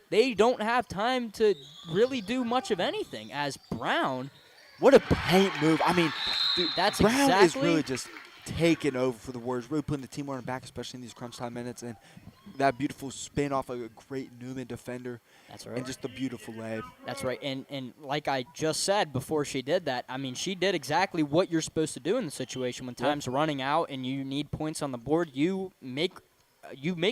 They don't have time to really do much of anything, as Brown. What a paint move. I mean, dude, that's Brown exactly is really just taking over for the Warriors, really putting the team on their back, especially in these crunch time minutes. And that beautiful spin off of a great Newman defender. That's right. And just a beautiful lay. That's right. And like I just said before she did that, I mean, she did exactly what you're supposed to do in the situation. When time's running out and you need points on the board, you make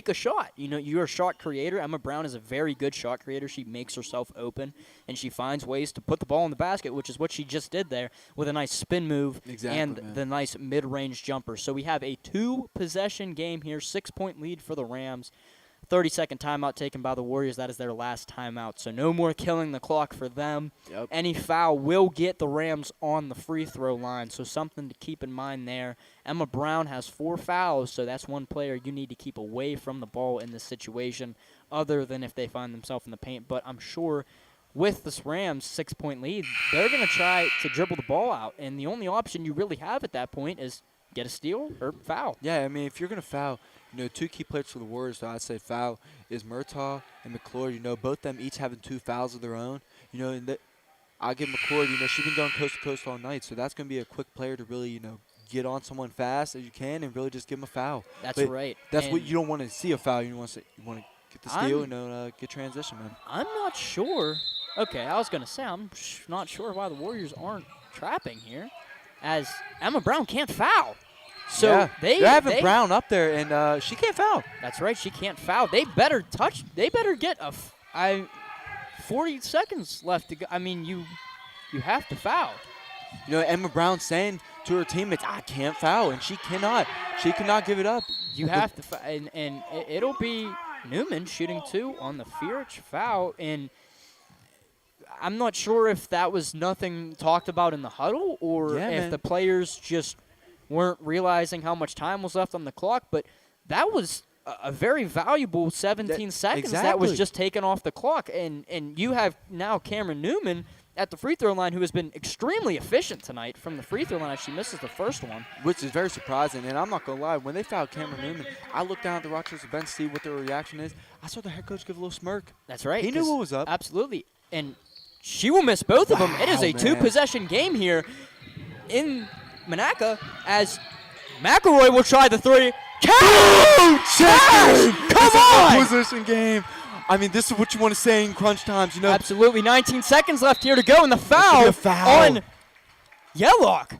a shot. You're a shot creator. Emma Brown is a very good shot creator. She makes herself open, and she finds ways to put the ball in the basket, which is what she just did there with a nice spin move and the nice mid-range jumper. So we have a 2-possession game here, 6-point lead for the Rams. 30-second timeout taken by the Warriors. That is their last timeout. So no more killing the clock for them. Yep. Any foul will get the Rams on the free throw line. So something to keep in mind there. Emma Brown has 4 fouls, so that's one player you need to keep away from the ball in this situation, other than if they find themselves in the paint. But I'm sure with this Rams 6-point lead, they're going to try to dribble the ball out. And the only option you really have at that point is get a steal or foul. Yeah, I mean, if you're going to foul, 2 key players for the Warriors that I'd say foul is Murtaugh and McLeod. Both them each having 2 fouls of their own. And I'll give McLeod, she's been going coast to coast all night, so that's going to be a quick player to really, get on someone fast as you can and really just give them a foul. That's right. That's what you don't want to see a foul. You want to get the steal and get transition, man. I'm not sure. Okay, I was going to say I'm not sure why the Warriors aren't trapping here, as Emma Brown can't foul. So they're having Brown up there, and she can't foul. That's right, she can't foul. They better get 40 seconds left to go. I mean, you have to foul. Emma Brown saying to her teammates, "I can't foul," and she cannot. She cannot give it up. You have to foul, and it'll be Newman shooting 2 on the Fierch foul, and I'm not sure if that was nothing talked about in the huddle or if the players just weren't realizing how much time was left on the clock, but that was a very valuable 17 seconds that was just taken off the clock. And you have now Cameron Newman at the free throw line, who has been extremely efficient tonight from the free throw line. She misses the first one. Which is very surprising, and I'm not going to lie. When they fouled Cameron Newman, I looked down at the Rochester bench to see what their reaction is. I saw the head coach give a little smirk. That's right. He knew what was up. Absolutely. And she will miss both of them. It is a 2-possession game here in Monaca, as McElroy will try the three. Cash! Come on! Position game. I mean, this is what you want to say in crunch times, you know. Absolutely. 19 seconds left here to go, and the foul, on Yellock.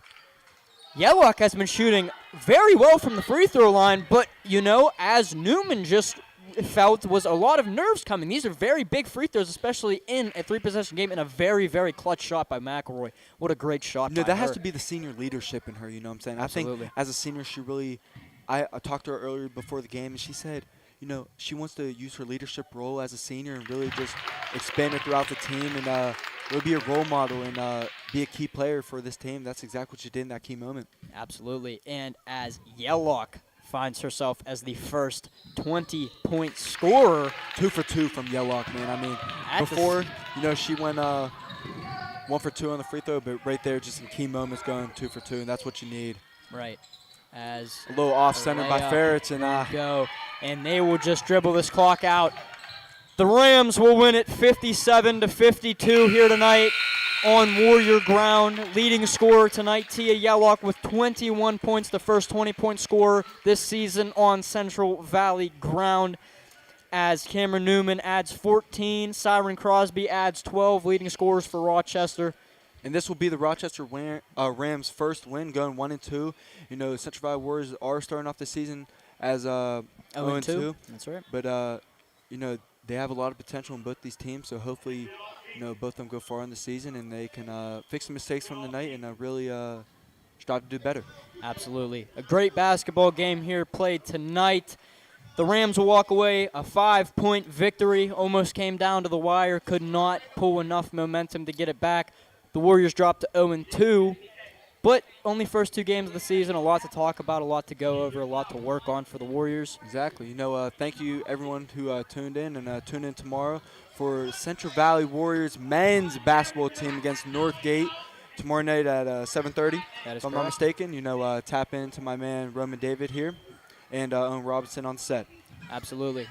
Yellock has been shooting very well from the free throw line, but, you know, as Newman just felt, was a lot of nerves coming. These are very big free throws, especially in a three-possession game, and a very, very clutch shot by McElroy. What a great shot by that her. has to be the senior leadership in her, you know what I'm saying? Absolutely. I think as a senior, she really – I talked to her earlier before the game, and she said, you know, she wants to use her leadership role as a senior and really just expand it throughout the team and really be a role model and be a key player for this team. That's exactly what she did in that key moment. Absolutely. And as Yellock finds herself as the first 20-point scorer. 2 for 2 from Yellock, man. I mean, before, you know, she went 1 for 2 on the free throw, but right there, just in key moments, going 2 for 2, and that's what you need. Right. As a little off center by Ferretz, and go, and they will just dribble this clock out. The Rams will win it 57-52 here tonight on Warrior ground. Leading scorer tonight, Tia Yellock, with 21 points, the first 20-point scorer this season on Central Valley ground. As Cameron Newman adds 14, Siren Crosby adds 12, leading scorers for Rochester. And this will be the Rochester Rams' first win, going 1-2. You know, Central Valley Warriors are starting off the season as 0-2. That's right. But you know, they have a lot of potential in both these teams. So hopefully, you know, both of them go far in the season and they can fix the mistakes from the night and really strive to do better. Absolutely, a great basketball game here played tonight. The Rams will walk away a 5-point victory. Almost came down to the wire. Could not pull enough momentum to get it back. The Warriors dropped to 0-2, but only first 2 games of the season. A lot to talk about, a lot to go over, a lot to work on for the Warriors. Exactly. You know, thank you everyone who tuned in, and tune in tomorrow for Central Valley Warriors men's basketball team against Northgate tomorrow night at 7:30. That is if I'm not mistaken. You know, tap into my man Roman David here and Owen Robinson on set. Absolutely.